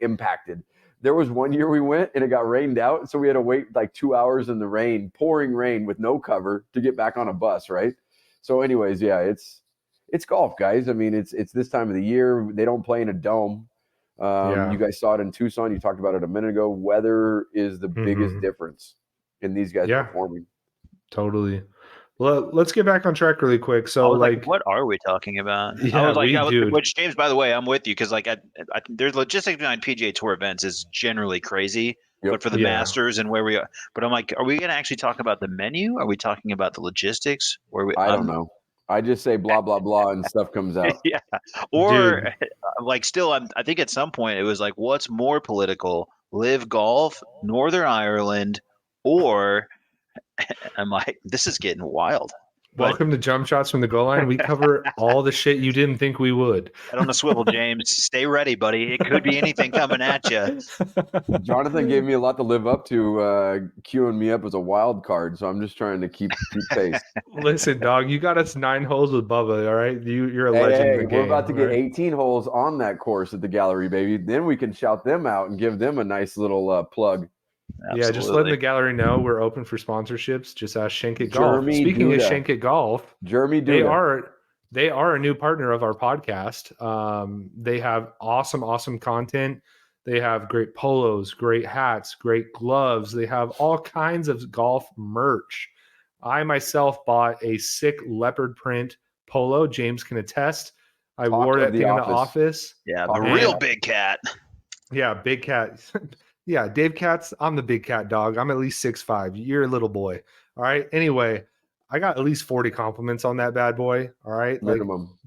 Speaker 3: impacted. There was one year we went and it got rained out, so we had to wait like 2 hours in the rain, pouring rain with no cover, to get back on a bus, right? So anyways, yeah, it's golf, guys. I mean, it's this time of the year. They don't play in a dome.
Speaker 1: Yeah.
Speaker 3: You guys saw it in Tucson. You talked about it a minute ago. Weather is the biggest difference in these guys performing.
Speaker 1: Totally. Well, let's get back on track really quick. So,
Speaker 2: I was like, what are we talking about?
Speaker 1: Yeah, dude.
Speaker 2: Which, James, by the way, I'm with you because like there's logistics behind PGA Tour events is generally crazy.
Speaker 3: Yep.
Speaker 2: But for the Masters and where we are, but I'm like, are we going to actually talk about the menu? Are we talking about the logistics?
Speaker 3: I don't know. I just say blah blah blah and stuff comes out.
Speaker 2: Yeah. Or like still, I think at some point it was like, what's more political? Live Golf, Northern Ireland, or I'm like, this is getting wild.
Speaker 1: Welcome to Jump Shots from the Goal Line. We cover all the shit you didn't think we would.
Speaker 2: Head on a swivel, James. Stay ready, buddy. It could be anything coming at you.
Speaker 3: Jonathan gave me a lot to live up to, queuing me up as a wild card, so I'm just trying to keep pace.
Speaker 1: Listen, dog, you got us 9 holes with Bubba, all right? You're a legend in the game.
Speaker 3: We're about to get 18 holes on that course at the gallery, baby. Then we can shout them out and give them a nice little plug.
Speaker 1: Yeah, just letting the gallery know we're open for sponsorships. Just ask Shank It Golf.
Speaker 3: Jeremy
Speaker 1: Speaking of
Speaker 3: Duda.
Speaker 1: Shank It Golf,
Speaker 3: Jeremy
Speaker 1: they
Speaker 3: Duda.
Speaker 1: are a new partner of our podcast. They have awesome content. They have great polos, great hats, great gloves. They have all kinds of golf merch. I myself bought a sick leopard print polo. James can attest. I
Speaker 3: Talk
Speaker 1: wore
Speaker 3: of
Speaker 1: that
Speaker 3: the
Speaker 1: thing in the
Speaker 3: office.
Speaker 1: office.
Speaker 2: Yeah,
Speaker 3: Talk
Speaker 2: the
Speaker 3: of
Speaker 2: real
Speaker 1: And
Speaker 2: big cat.
Speaker 1: yeah, big cat. Yeah, Dave Cat's. I'm the big cat dog. I'm at least 6'5". You're a little boy. All right. Anyway, I got at least 40 compliments on that bad boy. All right. Like,
Speaker 3: Minimum.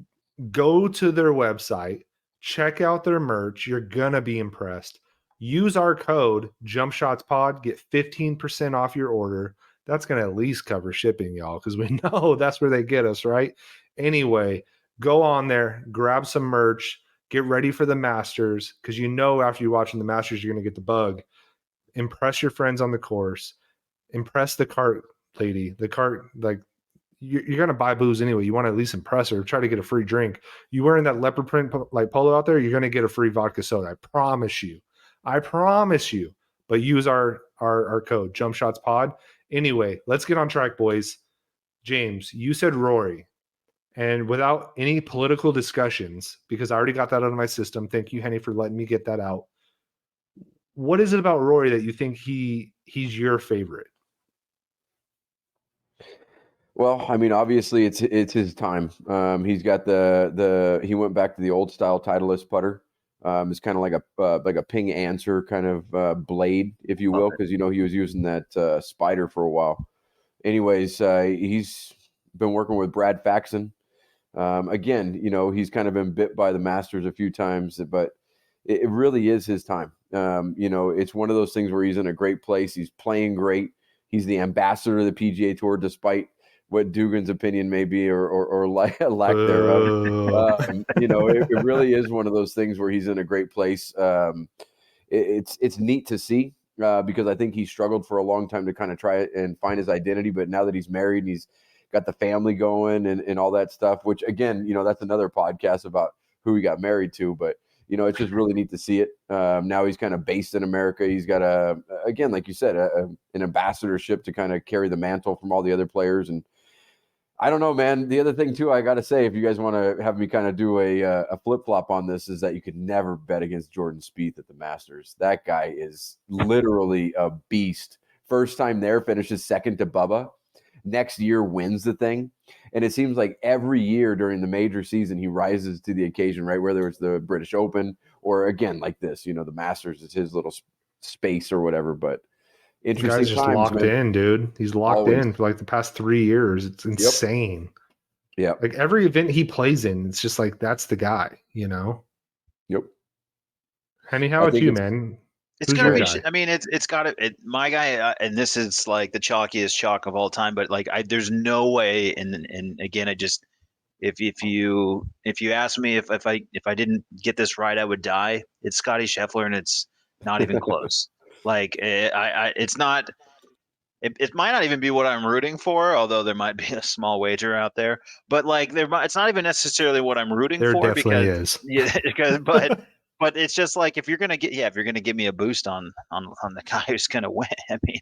Speaker 1: go to their website, check out their merch. You're gonna be impressed. Use our code JumpShotsPod, get 15% off your order. That's gonna at least cover shipping, y'all, because we know that's where they get us, right? Anyway, go on there, grab some merch. Get ready for the Masters because you know after you're watching the Masters, you're going to get the bug. Impress your friends on the course. Impress the cart lady. The cart, like, you're going to buy booze anyway. You want to at least impress her. Try to get a free drink. You wearing that leopard print like polo out there, you're going to get a free vodka soda. I promise you. I promise you. But use our code, Jump Shots Pod. Anyway, let's get on track, boys. James, you said Rory. And without any political discussions, because I already got that out of my system. Thank you, Henny, for letting me get that out. What is it about Rory that you think he's your favorite?
Speaker 3: Well, I mean, obviously it's his time. He's got he went back to the old style Titleist putter. It's kind of like a ping answer kind of blade, if you will, because he was using that Spider for a while. Anyways, he's been working with Brad Faxon. Again, he's kind of been bit by the Masters a few times, but it really is his time. It's one of those things where he's in a great place. He's playing great. He's the ambassador of the PGA Tour, despite what Dugan's opinion may be or lack thereof. It really is one of those things where he's in a great place. It's neat to see because I think he struggled for a long time to kind of try it and find his identity. But now that he's married and he's got the family going and all that stuff, which again, that's another podcast about who he got married to. But, it's just really neat to see it. Now he's kind of based in America. He's got again, like you said, an ambassadorship to kind of carry the mantle from all the other players. And I don't know, man. The other thing too, I got to say, if you guys want to have me kind of do a flip flop on this, is that you could never bet against Jordan Spieth at the Masters. That guy is literally a beast. First time there, finishes second to Bubba. Next year wins the thing. And it seems like every year during the major season, he rises to the occasion, right? Whether it's the British Open or again, like this, the Masters is his little space or whatever. But interesting
Speaker 1: The guy's just
Speaker 3: times,
Speaker 1: locked
Speaker 3: man.
Speaker 1: in, dude. He's locked in for like the past 3 years. It's insane.
Speaker 3: Yeah.
Speaker 1: Like every event he plays in, it's just like, that's the guy,
Speaker 3: Yep.
Speaker 1: Henny, how about you, man?
Speaker 2: It's gonna be. I mean, it's got to. My guy, and this is like the chalkiest chalk of all time. But like, there's no way. And again, if you ask me if I didn't get this right, I would die. It's Scotty Scheffler, and it's not even close. Like, it's not. It might not even be what I'm rooting for, although there might be a small wager out there. But like, it's not even necessarily what I'm rooting for.
Speaker 1: There definitely is.
Speaker 2: Yeah, but it's just like if you're gonna give me a boost on the guy who's gonna win. I mean,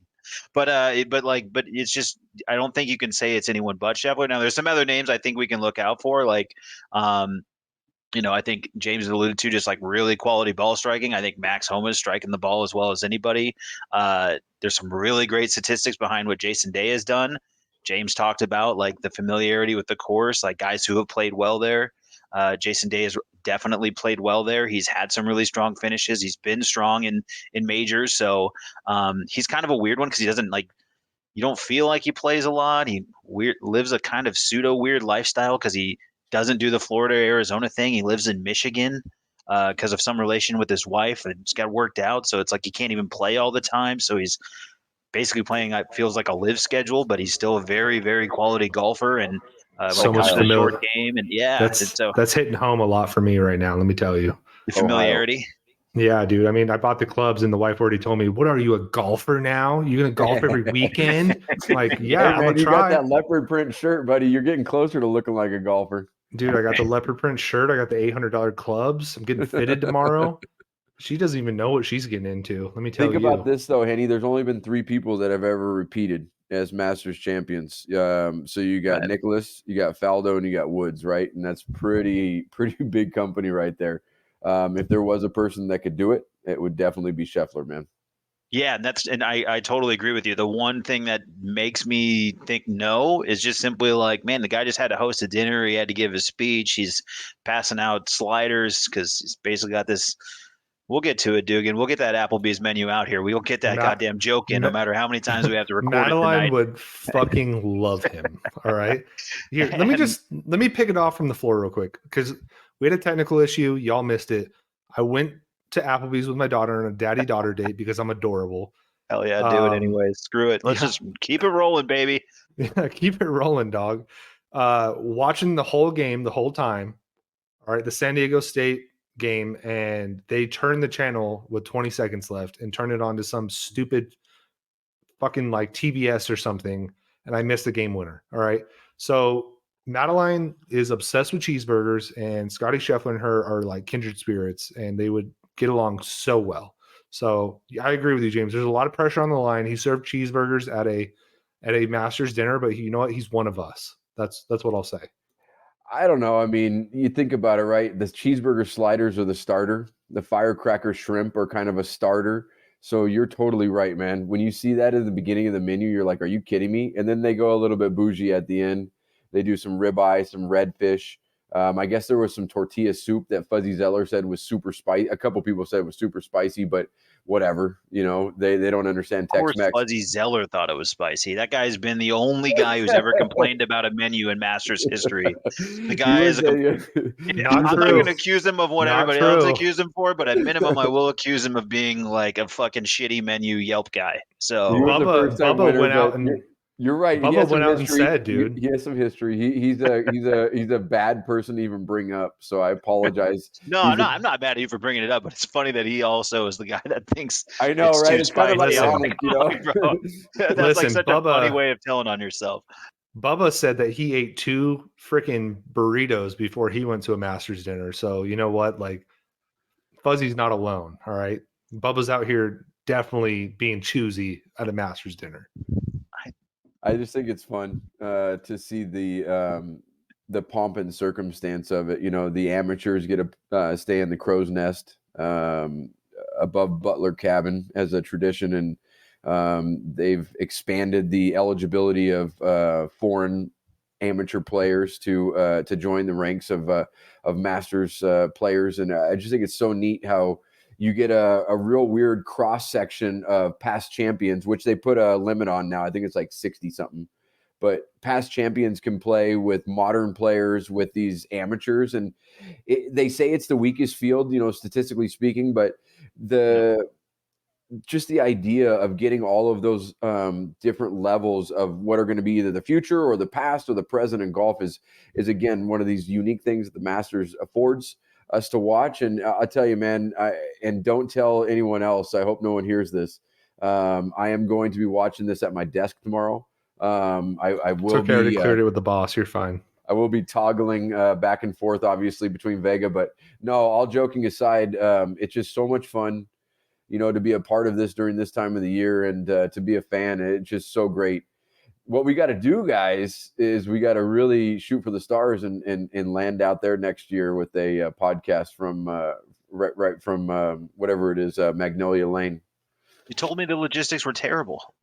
Speaker 2: but it's just I don't think you can say it's anyone but Scheffler. Now there's some other names I think we can look out for, like I think James alluded to just like really quality ball striking. I think Max Homa is striking the ball as well as anybody. There's some really great statistics behind what Jason Day has done. James talked about like the familiarity with the course, like guys who have played well there. Jason Day has definitely played well there. He's had some really strong finishes. He's been strong in majors. So he's kind of a weird one because he doesn't you don't feel like he plays a lot. He lives a kind of pseudo weird lifestyle because he doesn't do the Florida Arizona thing. He lives in Michigan because of some relation with his wife, and it's got worked out. So it's like he can't even play all the time. So he's basically playing. It feels like a live schedule, but he's still a very, very quality golfer and
Speaker 1: so much
Speaker 2: a short game. And
Speaker 1: that's hitting home a lot for me right now. Let me tell you,
Speaker 2: the familiarity.
Speaker 1: Yeah, dude. I mean, I bought the clubs and the wife already told me, what are you, a golfer now? You're going to golf every weekend? Like, yeah,
Speaker 3: hey, man,
Speaker 1: I'm going to try.
Speaker 3: You got that leopard print shirt, buddy. You're getting closer to looking like a golfer.
Speaker 1: Dude, I got the leopard print shirt. I got the $800 clubs. I'm getting fitted tomorrow. She doesn't even know what she's getting into. Let me tell
Speaker 3: Think
Speaker 1: you.
Speaker 3: about this though, Henny. There's only been 3 people that have ever repeated as Masters champions. So you got
Speaker 2: Right.
Speaker 3: Nicholas, you got Faldo, and you got Woods, right? And that's pretty big company right there. If there was a person that could do it, it would definitely be Scheffler, man.
Speaker 2: Yeah, and I totally agree with you. The one thing that makes me think no is just simply like, man, the guy just had to host a dinner. He had to give a speech. He's passing out sliders because he's basically got this. We'll get to it, Dugan. We'll get that Applebee's menu out here. We'll get that
Speaker 1: Matt,
Speaker 2: goddamn joke in, no matter how many times we have to record it
Speaker 1: Madeline
Speaker 2: tonight.
Speaker 1: would fucking love him. All right. Here, let me pick it off from the floor real quick because we had a technical issue. Y'all missed it. I went to Applebee's with my daughter on a daddy-daughter date because I'm adorable.
Speaker 2: Hell yeah, do it anyway. Screw it. Let's just keep it rolling, baby.
Speaker 1: Yeah, keep it rolling, dog. Watching the whole game the whole time. All right, the San Diego State game, and they turned the channel with 20 seconds left and turned it on to some stupid fucking like TBS or something, and I missed the game winner. All right. So Madeline is obsessed with cheeseburgers, and Scotty Scheffler and her are like kindred spirits, and they would get along so well. So I agree with you, James. There's a lot of pressure on the line. He served cheeseburgers at a Masters dinner, but you know what? He's one of us. That's what I'll say.
Speaker 3: I don't know. I mean, you think about it, right? The cheeseburger sliders are the starter. The firecracker shrimp are kind of a starter. So you're totally right, man. When you see that at the beginning of the menu, you're like, are you kidding me? And then they go a little bit bougie at the end. They do some ribeye, some redfish. I guess there was some tortilla soup that Fuzzy Zeller said was super spicy. A couple people said it was super spicy, but whatever. You know, they don't understand
Speaker 2: Of course,
Speaker 3: Tex-Mex.
Speaker 2: Fuzzy Zeller thought it was spicy. That guy's been the only guy who's ever complained about a menu in Masters history. The guy is I'm not going to accuse him of what everybody else accused him for, but at minimum, I will accuse him of being like a fucking shitty menu Yelp guy. So
Speaker 1: Bubba went out and
Speaker 3: you're right.
Speaker 1: Bubba went out and said, dude,
Speaker 3: he has some history. He's a bad person to even bring up. So I apologize.
Speaker 2: No, I'm not mad at you for bringing it up, but it's funny that he also is the guy that thinks
Speaker 3: I know,
Speaker 2: it's
Speaker 3: right?
Speaker 2: too
Speaker 3: It's kind of like
Speaker 2: spicy.
Speaker 3: ironic, you know.
Speaker 2: That's
Speaker 1: Listen,
Speaker 2: like such
Speaker 1: Bubba,
Speaker 2: a funny way of telling on yourself.
Speaker 1: Bubba said that he ate 2 freaking burritos before he went to a Masters dinner. So you know what? Like Fuzzy's not alone. All right. Bubba's out here definitely being choosy at a Masters dinner.
Speaker 3: I just think it's fun to see the pomp and circumstance of it. You know, the amateurs get to stay in the crow's nest above Butler Cabin as a tradition, and they've expanded the eligibility of foreign amateur players to join the ranks of Masters players, and I just think it's so neat how you get a real weird cross section of past champions, which they put a limit on now. I think it's like 60 something. But past champions can play with modern players, with these amateurs. And they say it's the weakest field, you know, statistically speaking. But just the idea of getting all of those different levels of what are going to be either the future or the past or the present in golf is again, one of these unique things that the Masters affords us to watch. And I'll tell you, man, and don't tell anyone else. I hope no one hears this. I am going to be watching this at my desk tomorrow. I will
Speaker 1: it's okay, already cleared it with the boss. You're fine.
Speaker 3: I will be toggling back and forth, obviously, between Vega. But no, all joking aside, it's just so much fun, you know, to be a part of this during this time of the year and to be a fan. It's just so great. What we got to do, guys, is we got to really shoot for the stars and land out there next year with a podcast from right from whatever it is, Magnolia Lane.
Speaker 2: You told me the logistics were terrible.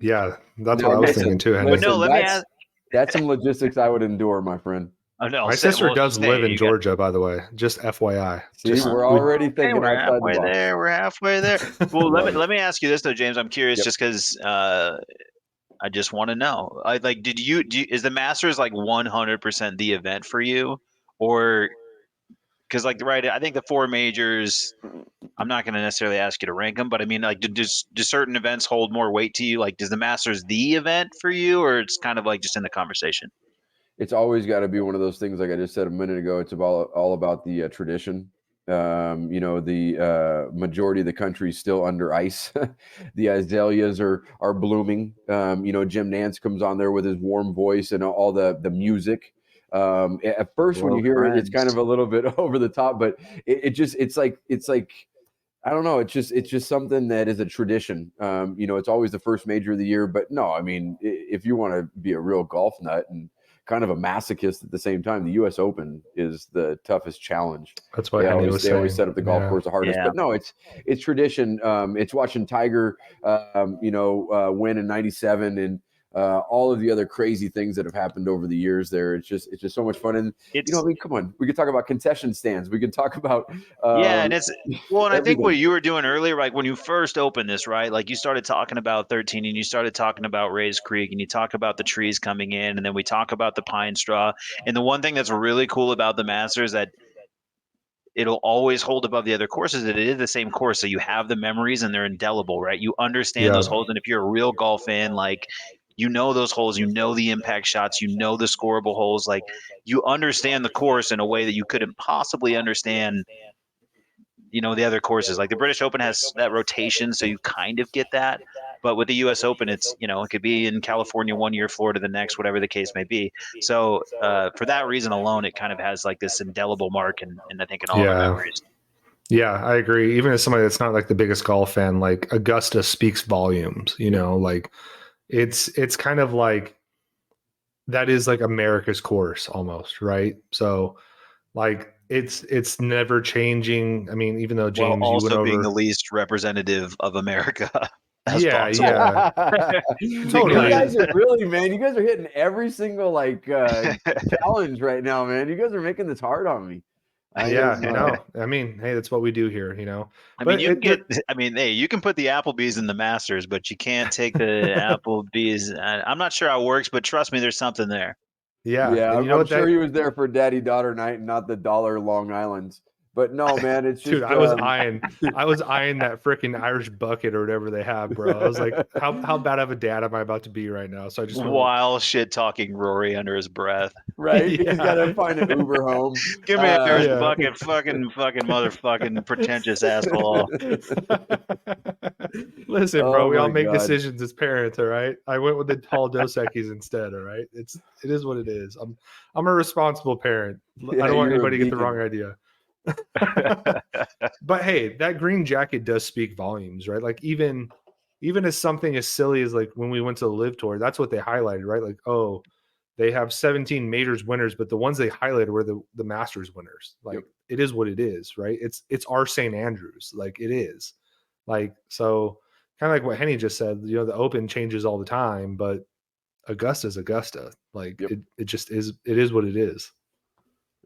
Speaker 1: Yeah, that's what I was thinking too, Henry.
Speaker 2: But no, let me ask.
Speaker 3: That's some logistics I would endure, my friend.
Speaker 2: Oh, no,
Speaker 1: my sister does live in Georgia, by the way. Just FYI.
Speaker 3: See, we're already thinking
Speaker 2: we're
Speaker 3: outside
Speaker 2: halfway
Speaker 3: the box.
Speaker 2: there. We're halfway there. Well, let me ask you this though, James. I'm curious, just because I just want to know. Is the Masters like 100% the event for you, or because I think the 4 majors. I'm not going to necessarily ask you to rank them, but I mean, like, do certain events hold more weight to you? Like, does the Masters the event for you, or it's kind of like just in the conversation?
Speaker 3: It's always got to be one of those things, like I just said a minute ago. It's all about the tradition. You know, the majority of the country is still under ice. The azaleas are blooming. You know, Jim Nance comes on there with his warm voice and all the music. At first, when you hear it, it's kind of a little bit over the top, but it's like I don't know. It's just something that is a tradition. It's always the first major of the year. But no, I mean, if you want to be a real golf nut and kind of a masochist at the same time, the U.S. Open is the toughest challenge.
Speaker 1: That's what Henny was
Speaker 3: They
Speaker 1: saying.
Speaker 3: always set up the golf course the hardest.
Speaker 2: Yeah.
Speaker 3: But no, it's tradition. It's watching Tiger, win in '97 and all of the other crazy things that have happened over the years. There, it's just so much fun. And I mean, come on, we could talk about concession stands. We could talk about
Speaker 2: and it's and I think what
Speaker 3: everything.
Speaker 2: you were doing earlier, like when you first opened this, right? Like you started talking about 13 and you started talking about Rays Creek and you talk about the trees coming in and then we talk about the pine straw. And the one thing that's really cool about the Masters that it'll always hold above the other courses that it is the same course. So you have the memories and they're indelible, right? You understand those holes. And if you're a real golf fan, like you know those holes, you know the impact shots, you know the scoreable holes, like you understand the course in a way that you couldn't possibly understand, the other courses. Like the British Open has that rotation, so you kind of get that. But with the U.S. Open, it's it could be in California one year, Florida the next, whatever the case may be. So for that reason alone, it kind of has like this indelible mark, and I think in all of our memories.
Speaker 1: Yeah, I agree. Even as somebody that's not like the biggest golf fan, like Augusta speaks volumes. Like it's kind of like that is like America's course almost, right? So like it's never changing. I mean, even though James, you went
Speaker 2: also being the
Speaker 1: over.
Speaker 2: least representative of America as
Speaker 1: Yeah,
Speaker 2: possible.
Speaker 1: yeah,
Speaker 3: Totally. You
Speaker 1: totally.
Speaker 3: guys are really, man. You guys are hitting every single challenge right now, man. You guys are making this hard on me.
Speaker 1: No. I mean, hey, that's what we do here,
Speaker 2: I mean, you can put the Applebee's in the Masters, but you can't take the Applebee's. I'm not sure how it works, but trust me, there's something there.
Speaker 1: Yeah,
Speaker 3: Yeah,
Speaker 1: and
Speaker 3: I'm sure he was there for daddy-daughter night and not the dollar Long Island's. But no, man, it's just
Speaker 1: dude, I was eyeing that freaking Irish bucket or whatever they have, bro. I was like, how bad of a dad am I about to be right now? So I just
Speaker 2: while shit talking Rory under his breath.
Speaker 3: Right? Yeah. He's got to find an Uber home.
Speaker 2: Give me a Irish bucket, fucking motherfucking pretentious asshole.
Speaker 1: Listen, bro, we all make decisions as parents, all right? I went with the tall Dos Equis instead, all right? It is what it is. I'm a responsible parent. I don't want anybody to get the wrong idea. But hey, that green jacket does speak volumes, right? Like even as something as silly as like when we went to the Live Tour, that's what they highlighted, right? Like, oh, they have 17 majors winners, but the ones they highlighted were the Masters winners. Like It is what it is, right? It's our St. Andrews, like it is. Like, so kind of like what Henny just said, the Open changes all the time, but Augusta's Augusta. Like it just is. It is what it is.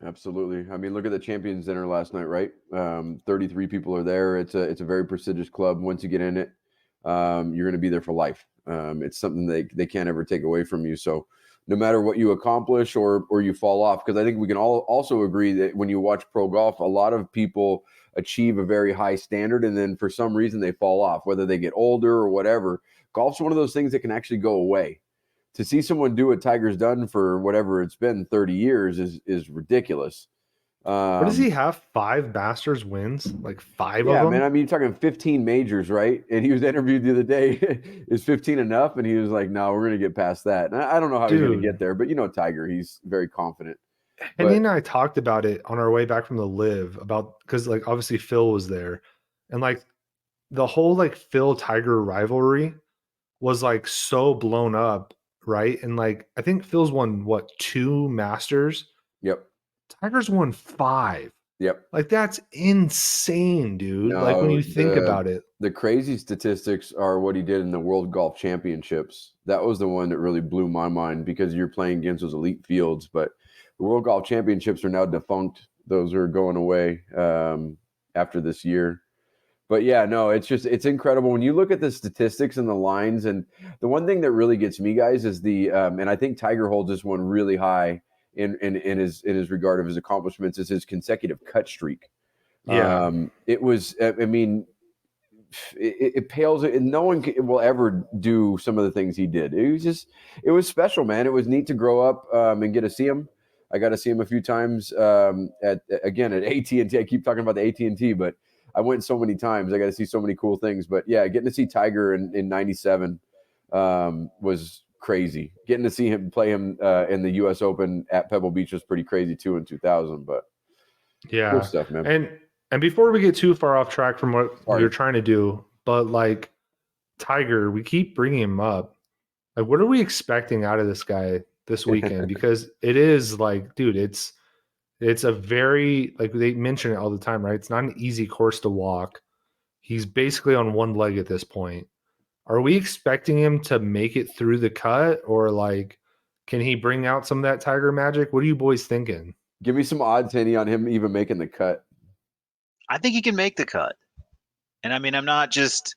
Speaker 3: Absolutely. I mean, look at the Champions Dinner last night, right? 33 people are there. It's a very prestigious club. Once you get in it, you're going to be there for life. It's something they can't ever take away from you. So no matter what you accomplish or you fall off, because I think we can all also agree that when you watch pro golf, a lot of people achieve a very high standard and then for some reason they fall off, whether they get older or whatever. Golf's one of those things that can actually go away. To see someone do what Tiger's done for whatever it's been 30 years is ridiculous.
Speaker 1: What does he have? 5 Masters wins? Like 5 of them?
Speaker 3: Yeah, man. I mean, you're talking 15 majors, right? And he was interviewed the other day. Is 15 enough? And he was like, no, we're going to get past that. And I don't know how he's going to get there, but Tiger, he's very confident.
Speaker 1: And he and I talked about it on our way back from the Live about, because like obviously Phil was there and like the whole like Phil Tiger rivalry was like so blown up. Right. And like, I think Phil's won 2 Masters.
Speaker 3: Yep.
Speaker 1: Tiger's won 5.
Speaker 3: Yep.
Speaker 1: Like that's insane, dude.
Speaker 3: No,
Speaker 1: like when you think about it.
Speaker 3: The crazy statistics are what he did in the World Golf Championships. That was the one that really blew my mind because you're playing against those elite fields. But the World Golf Championships are now defunct. Those are going away after this year. But yeah, no, it's incredible when you look at the statistics and the lines. And the one thing that really gets me, guys, is and I think Tiger holds this one really high in his regard of his accomplishments, is his consecutive cut streak.
Speaker 1: Yeah,
Speaker 3: it was. I mean, it pales. And no one will ever do some of the things he did. It was special, man. It was neat to grow up and get to see him. I got to see him a few times at AT&T. I keep talking about the AT&T, but I went so many times. I got to see so many cool things. But yeah, getting to see Tiger in '97 was crazy. Getting to see him play him in the U.S. Open at Pebble Beach was pretty crazy too in 2000. But
Speaker 1: yeah,
Speaker 3: cool stuff, man.
Speaker 1: And And before we get too far off track from what
Speaker 3: Sorry.
Speaker 1: we're trying to do, but like Tiger, we keep bringing him up. Like, what are we expecting out of this guy this weekend? Because it is like, dude, it's a very, like they mention it all the time, right? It's not an easy course to walk. He's basically on one leg at this point. Are we expecting him to make it through the cut, or like, can he bring out some of that Tiger magic? What are you boys thinking?
Speaker 3: Give me some odds, Henny, on him even making the cut.
Speaker 2: I think he can make the cut. And I mean, I'm not just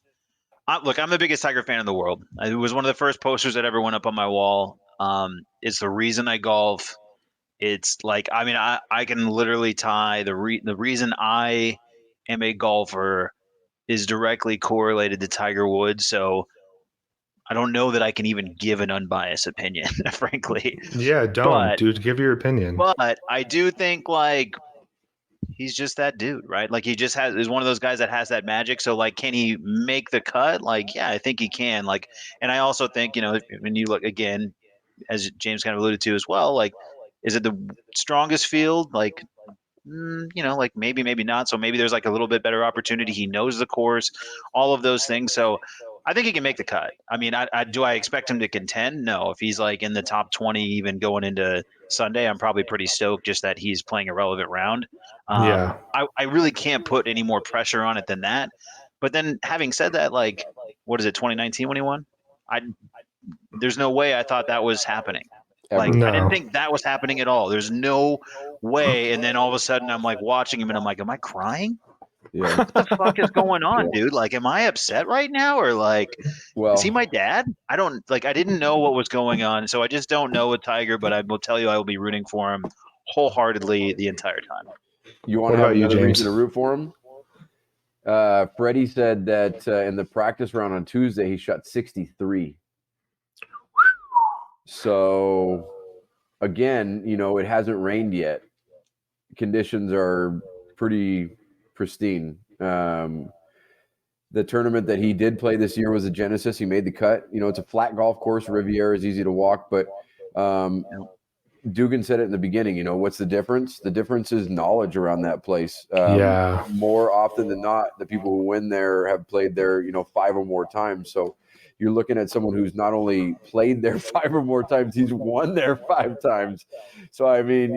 Speaker 2: look. I'm the biggest Tiger fan in the world. It was one of the first posters that ever went up on my wall. It's the reason I golf. It's like, I mean, I can literally tie the reason I am a golfer is directly correlated to Tiger Woods. So I don't know that I can even give an unbiased opinion, frankly.
Speaker 1: Yeah, don't,
Speaker 2: But
Speaker 1: dude. Give your opinion.
Speaker 2: but I do think like he's just that dude, right? Like he just is one of those guys that has that magic. So like, can he make the cut? Like, yeah, I think he can. Like, and I also think, when you look again, as James kind of alluded to as well, like, is it the strongest field? Like, like maybe not. So maybe there's like a little bit better opportunity. He knows the course, all of those things. So I think he can make the cut. I mean, do I expect him to contend? No. If he's like in the top 20, even going into Sunday, I'm probably pretty stoked just that he's playing a relevant round.
Speaker 1: Yeah.
Speaker 2: I really can't put any more pressure on it than that. But then having said that, like, what is it, 2019 when he won? There's no way I thought that was happening. Like,
Speaker 1: No.
Speaker 2: I didn't think that was happening at all. There's no way. And then all of a sudden I'm like watching him and I'm like, am I crying?
Speaker 3: Yeah.
Speaker 2: What the fuck is going on, dude? Like, am I upset right now? Or like,
Speaker 3: Well,
Speaker 2: is he my dad? I didn't know what was going on. So I just don't know with Tiger, but I will tell you, I will be rooting for him wholeheartedly the entire time.
Speaker 3: you want
Speaker 1: What
Speaker 3: to have
Speaker 1: about you,
Speaker 3: another
Speaker 1: James?
Speaker 3: reason to root for him? Freddie said that in the practice round on Tuesday, he shot 63. So again, it hasn't rained yet. Conditions are pretty pristine. The tournament that he did play this year was a Genesis. He made the cut. It's a flat golf course. Riviera is easy to walk, but Dugan said it in the beginning. What's the difference? The difference is knowledge around that place.
Speaker 1: Yeah.
Speaker 3: More often than not, the people who win there have played there, 5 or more times. So you're looking at someone who's not only played there 5 or more times, he's won there 5 times. So I mean,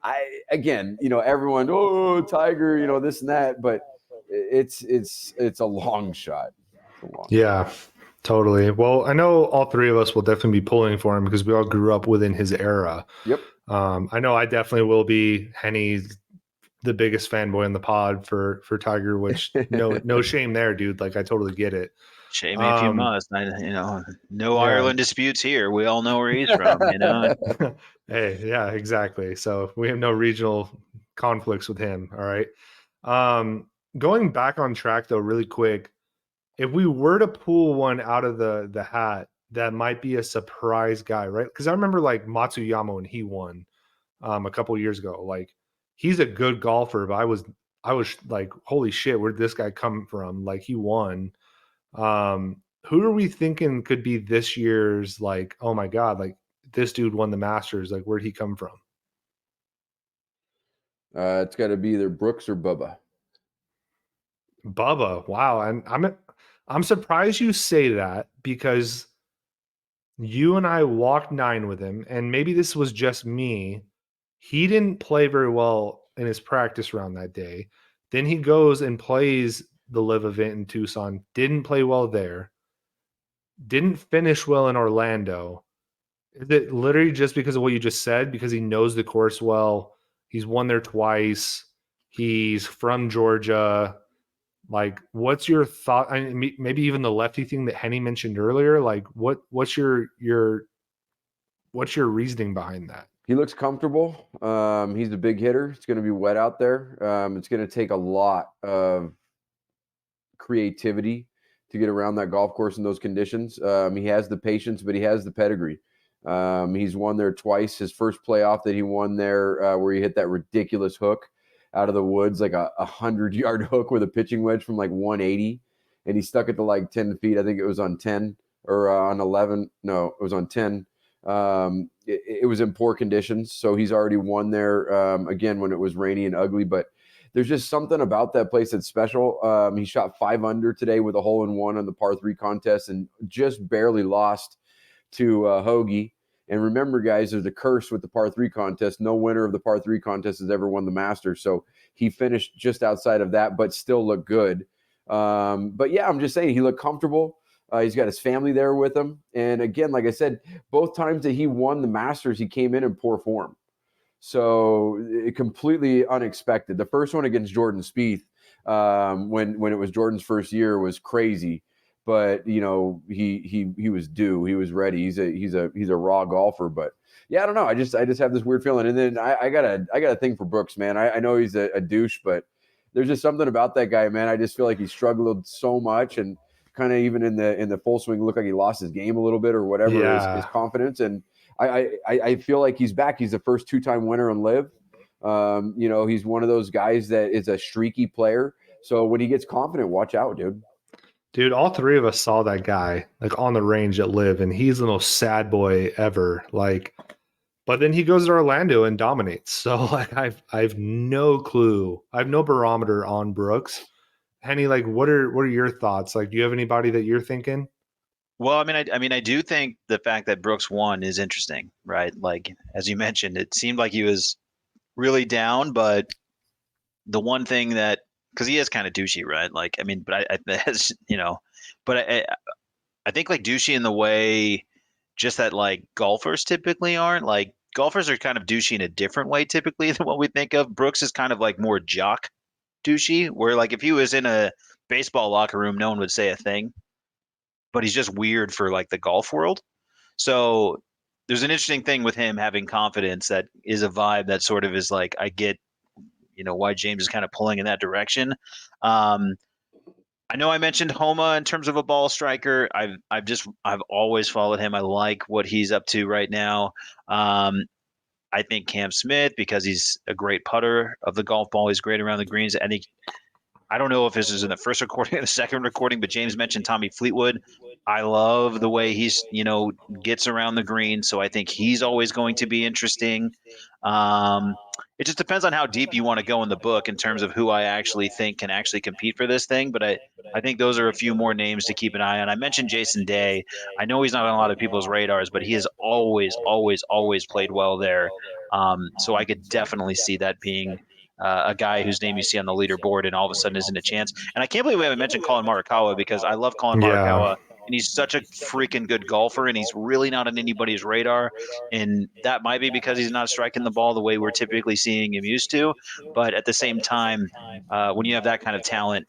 Speaker 3: everyone, oh, Tiger, this and that, but it's a long shot.
Speaker 1: Yeah, totally. Well, I know all three of us will definitely be pulling for him because we all grew up within his era.
Speaker 3: Yep.
Speaker 1: I know I definitely will be. Henny's the biggest fanboy in the pod for Tiger, which no shame there, dude. Like I totally get it.
Speaker 2: Shame me if you must. No
Speaker 1: Yeah.
Speaker 2: Ireland disputes here. We all know where he's from,
Speaker 1: Hey, yeah, exactly. So we have no regional conflicts with him. All right. Going back on track though, really quick, if we were to pull one out of the hat, that might be a surprise guy, right? Because I remember like Matsuyama when he won a couple years ago. Like he's a good golfer, but I was like, holy shit, where'd this guy come from? Like he won. Who are we thinking could be this year's like, oh my God, like this dude won the Masters. Like where'd he come from?
Speaker 3: It's got to be either Brooks or Bubba.
Speaker 1: Bubba, wow. And I'm surprised you say that because you and I walked 9 with him, and maybe this was just me. He didn't play very well in his practice round that day. Then he goes and plays the live event in Tucson, didn't play well there, didn't finish well in Orlando. Is it literally just because of what you just said? Because he knows the course well, he's won there twice, he's from Georgia. Like, what's your thought? I mean, maybe even the lefty thing that Henny mentioned earlier. Like, what's your reasoning behind that?
Speaker 3: He looks comfortable. He's a big hitter. It's going to be wet out there. It's going to take a lot of creativity to get around that golf course in those conditions. He has the patience, but he has the pedigree. He's won there twice. His first playoff that he won there, where he hit that ridiculous hook out of the woods, like a 100-yard hook with a pitching wedge from like 180, and he stuck it to like 10 feet. I think it was on 10 or on 11. No, it was on 10. It was in poor conditions, so he's already won there again when it was rainy and ugly. But there's just something about that place that's special. He shot 5 under today with a hole in one on the par 3 contest and just barely lost to Hoagie. And remember, guys, there's a curse with the par 3 contest. No winner of the par 3 contest has ever won the Masters. So he finished just outside of that, but still looked good. But yeah, I'm just saying he looked comfortable. He's got his family there with him. And again, like I said, both times that he won the Masters, he came in poor form. So completely unexpected. The first one against Jordan Spieth, when it was Jordan's first year, was crazy. But you know, he was due. He was ready. He's a raw golfer. But yeah, I don't know. I just have this weird feeling. And then I got a thing for Brooks, man. I know he's a douche, but there's just something about that guy, man. I just feel like he struggled so much, and kind of even in the full swing, looked like he lost his game a little bit or whatever, his confidence. And I feel like he's back. He's the first 2-time winner on Live. You know, he's one of those guys that is a streaky player. So when he gets confident, watch out, dude.
Speaker 1: Dude, all three of us saw that guy like on the range at Live, and he's the most sad boy ever. Like, but then he goes to Orlando and dominates. So like, I've no clue. I have no barometer on Brooks. Henny, like, what are your thoughts? Like, do you have anybody that you're thinking?
Speaker 2: Well, I mean, I do think the fact that Brooks won is interesting, right? Like, as you mentioned, it seemed like he was really down, but the one thing that, because he is kind of douchey, right? Like, I mean, but as, you know, but I think like douchey in the way just that like golfers typically aren't. Like, golfers are kind of douchey in a different way typically than what we think of. Brooks is kind of like more jock douchey, where like if he was in a baseball locker room, no one would say a thing, but he's just weird for like the golf world. So there's an interesting thing with him having confidence that is a vibe that sort of is like, I get, you know, why James is kind of pulling in that direction. I know I mentioned Homa in terms of a ball striker. I've always followed him. I like what he's up to right now. I think Cam Smith, because he's a great putter of the golf ball. He's great around the greens. I don't know if this is in the first recording or the second recording, but James mentioned Tommy Fleetwood. I love the way he's, you know, gets around the green. So I think he's always going to be interesting. It just depends on how deep you want to go in the book in terms of who I actually think can actually compete for this thing. But I think those are a few more names to keep an eye on. I mentioned Jason Day. I know he's not on a lot of people's radars, but he has always, always, always played well there. So I could definitely see that being a guy whose name you see on the leaderboard and all of a sudden isn't a chance. And I can't believe we haven't mentioned Colin Morikawa, because I love Colin Morikawa. And he's such a freaking good golfer, and he's really not on anybody's radar. And that might be because he's not striking the ball the way we're typically seeing him used to. But at the same time, when you have that kind of talent,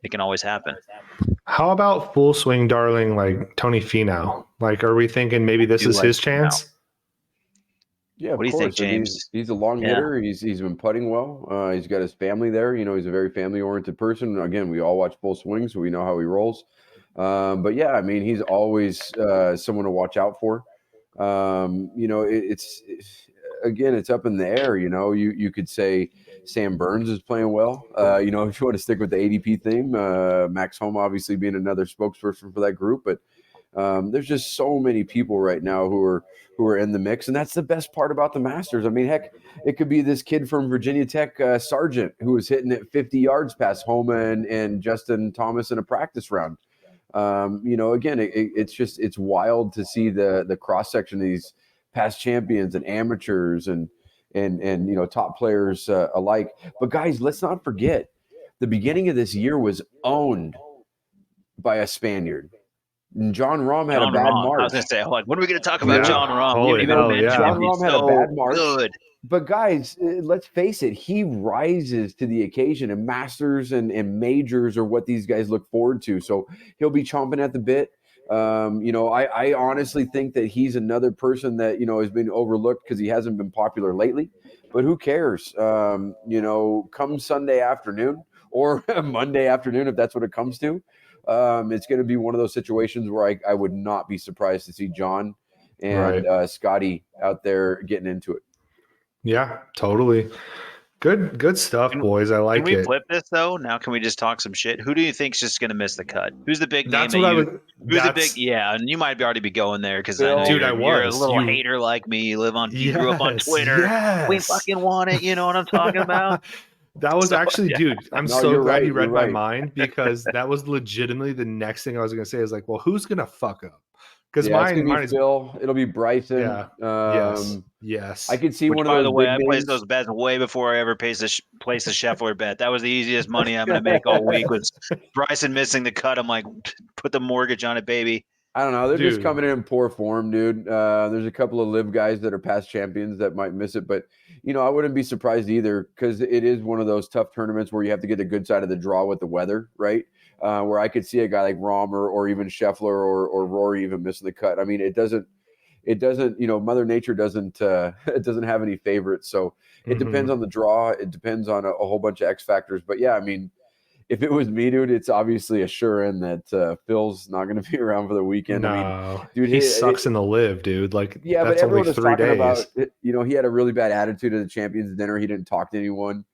Speaker 2: it can always happen.
Speaker 1: How about full swing darling like Tony Finau? Like, are we thinking maybe this is his chance?
Speaker 3: Yeah, of
Speaker 2: what do you
Speaker 3: course.
Speaker 2: think, James?
Speaker 3: He's a long hitter. He's been putting well. He's got his family there. You know, he's a very family oriented person. Again, we all watch full swing, so we know how he rolls. But yeah, I mean, he's always someone to watch out for. You know, it's again, it's up in the air. You know, you could say Sam Burns is playing well. You know, if you want to stick with the ADP theme, Max Homa obviously being another spokesperson for that group. But there's just so many people right now who are in the mix, and that's the best part about the Masters. I mean, heck, it could be this kid from Virginia Tech, Sargent, who was hitting it 50 yards past Homa and Justin Thomas in a practice round. You know, again, it's wild to see the cross section of these past champions and amateurs and you know, top players alike. But guys, let's not forget, the beginning of this year was owned by a Spaniard. John Rahm had a bad March.
Speaker 2: I was going to say, like, when are we going to talk about John Rahm?
Speaker 3: John Rahm had a bad March.
Speaker 2: Good.
Speaker 3: But guys, let's face it, he rises to the occasion, and Masters and majors are what these guys look forward to. So he'll be chomping at the bit. You know, I honestly think that he's another person that, you know, has been overlooked because he hasn't been popular lately. But who cares? You know, come Sunday afternoon or Monday afternoon, if that's what it comes to, it's going to be one of those situations where I would not be surprised to see John and Scotty out there getting into it.
Speaker 1: Yeah, totally. Good stuff, boys. I like it.
Speaker 2: Can we flip this though? Now can we just talk some shit? Who do you think's just going to miss the cut? Who's the big name? Yeah, and you might already be going there because I know you're a little hater like me. You grew up on Twitter.
Speaker 1: Yes.
Speaker 2: We fucking want it. You know what I'm talking about?
Speaker 1: That was
Speaker 2: So,
Speaker 1: actually,
Speaker 2: yeah.
Speaker 1: dude, I'm
Speaker 3: No,
Speaker 1: so
Speaker 3: you're
Speaker 1: glad
Speaker 3: right.
Speaker 1: you
Speaker 3: You're
Speaker 1: read my
Speaker 3: right.
Speaker 1: mind because that was legitimately the next thing I was going to say is like, well, who's going to fuck up? Because
Speaker 3: Yeah, it's gonna be
Speaker 1: mine is,
Speaker 3: Phil. It'll be Bryson.
Speaker 1: yeah, yes,
Speaker 3: I
Speaker 1: yes.
Speaker 3: could see
Speaker 2: Which,
Speaker 3: one of
Speaker 2: by the
Speaker 3: those
Speaker 2: way,
Speaker 3: big
Speaker 2: I placed
Speaker 3: names.
Speaker 2: those bets way before I ever placed a Scheffler bet. That was the easiest money I'm going to make all week. Was Bryson missing the cut? I'm like, put the mortgage on it, baby.
Speaker 3: I don't know. They're just
Speaker 1: Dude,
Speaker 3: coming in poor form, dude. There's a couple of live guys that are past champions that might miss it, but I wouldn't be surprised either because it is one of those tough tournaments where you have to get the good side of the draw with the weather, right? Where I could see a guy like Rahm or even Scheffler or Rory even missing the cut. I mean, it doesn't. Mother Nature doesn't it doesn't have any favorites, so it depends on the draw. It depends on a whole bunch of X factors. But yeah, I mean, if it was me, dude, it's obviously a sure in that Phil's not going to be around for the weekend. I mean,
Speaker 1: no,
Speaker 3: dude,
Speaker 1: he sucks in the live, dude. Like,
Speaker 3: yeah, but
Speaker 1: that's only
Speaker 3: everyone was
Speaker 1: 3
Speaker 3: talking about,
Speaker 1: days.
Speaker 3: he had a really bad attitude at the Champions Dinner. He didn't talk to anyone.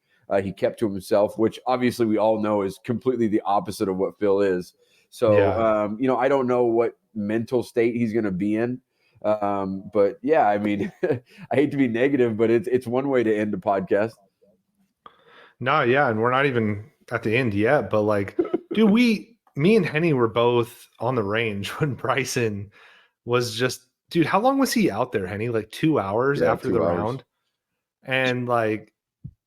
Speaker 3: He kept to himself, which obviously we all know is completely the opposite of what Phil is. So,
Speaker 1: Yeah.
Speaker 3: I don't know what mental state he's going to be in. But yeah, I mean, I hate to be negative, but it's one way to end the podcast.
Speaker 1: No, yeah, and we're not even at the end yet, but like, dude, me and Henny were both on the range when Bryson was just, dude, how long was he out there, Henny? Like 2 hours
Speaker 3: Yeah,
Speaker 1: after the
Speaker 3: 2 hours.
Speaker 1: round? And like,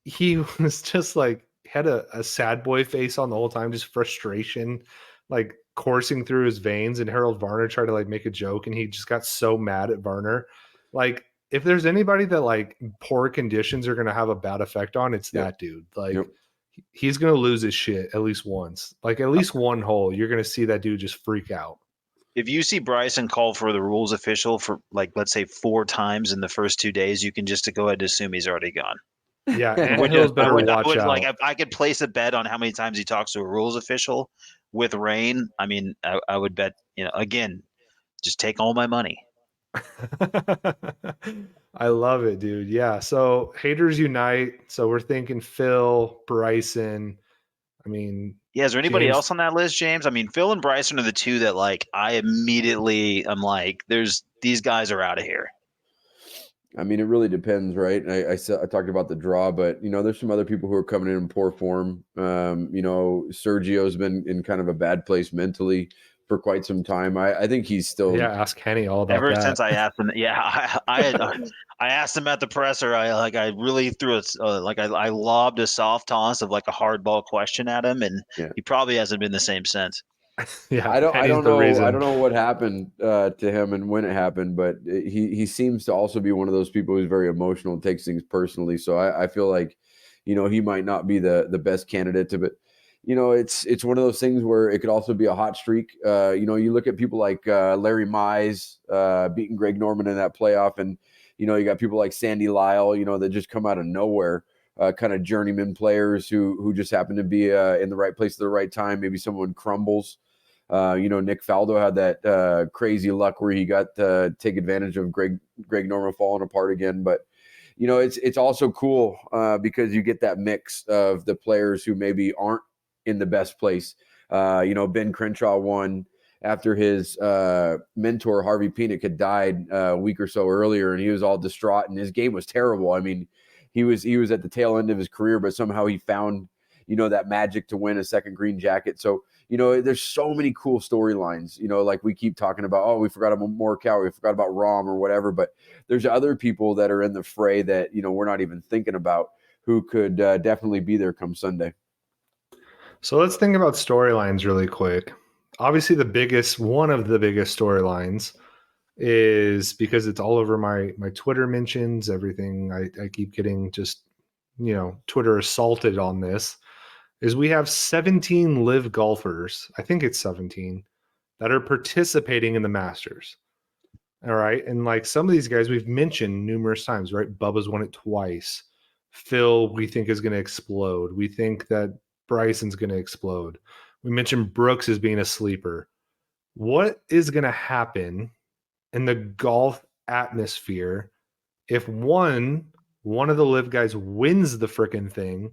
Speaker 1: he was just like, had a sad boy face on the whole time, just frustration, like coursing through his veins. And Harold Varner tried to like make a joke, and he just got so mad at Varner. Like, if there's anybody that like poor conditions are going to have a bad effect on, it's
Speaker 3: Yep.
Speaker 1: that dude. Like,
Speaker 3: Yep.
Speaker 1: he's going to lose his shit at least once. Like, at least one hole, you're going to see that dude just freak out.
Speaker 2: If you see Bryson call for the rules official for like let's say 4 times in the first 2 days, you can just go ahead and assume he's already gone.
Speaker 1: Yeah,
Speaker 2: I
Speaker 1: and
Speaker 2: would
Speaker 1: Hills
Speaker 2: just,
Speaker 1: better watch
Speaker 2: I would like
Speaker 1: out.
Speaker 2: if I could place a bet on how many times he talks to a rules official with rain. I mean, I would bet again, just take all my money.
Speaker 1: I love it, dude. Yeah. So haters unite. So we're thinking Phil, Bryson. I mean,
Speaker 2: Yeah, is there anybody
Speaker 1: James.
Speaker 2: else on that list, James? I mean, Phil and Bryson are the two that like I immediately I'm like, there's these guys are out of here.
Speaker 3: I mean, it really depends, right? I talked about the draw, but there's some other people who are coming in poor form. Sergio's been in kind of a bad place mentally for quite some time. I think he's still.
Speaker 1: Yeah, ask Henny all about
Speaker 2: Ever
Speaker 1: that.
Speaker 2: since I asked him, yeah, I asked him at the presser. I really threw it I lobbed a soft toss of like a hardball question at him, and
Speaker 3: Yeah.
Speaker 2: he probably hasn't been the same since.
Speaker 1: Yeah,
Speaker 3: I
Speaker 1: Henny's
Speaker 3: don't
Speaker 1: the
Speaker 3: know. I
Speaker 1: reason.
Speaker 3: don't know what happened to him and when it happened, but he seems to also be one of those people who's very emotional and takes things personally. So I feel like, he might not be the best candidate to, but it's one of those things where it could also be a hot streak. You look at people like Larry Mize beating Greg Norman in that playoff, and you got people like Sandy Lyle, that just come out of nowhere. Kind of journeyman players who just happen to be in the right place at the right time. Maybe someone crumbles. Nick Faldo had that crazy luck where he got to take advantage of Greg Norman falling apart again. But it's also cool because you get that mix of the players who maybe aren't in the best place. Ben Crenshaw won after his mentor Harvey Pinnock had died a week or so earlier, and he was all distraught, and his game was terrible. I mean, he was at the tail end of his career, but somehow he found that magic to win a second green jacket. So there's so many cool storylines, like we keep talking about, oh, we forgot about Morikawa, we forgot about Rahm or whatever, but there's other people that are in the fray that, we're not even thinking about who could definitely be there come Sunday.
Speaker 1: So let's think about storylines really quick. Obviously, one of the biggest storylines is because it's all over my Twitter mentions, everything. I keep getting just, Twitter assaulted on this. Is we have 17 live golfers, I think it's 17, that are participating in the Masters. All right. And like some of these guys we've mentioned numerous times, right? Bubba's won it twice. Phil, we think, is going to explode. We think that Bryson's going to explode. We mentioned Brooks as being a sleeper. What is going to happen in the golf atmosphere if one of the live guys wins the freaking thing,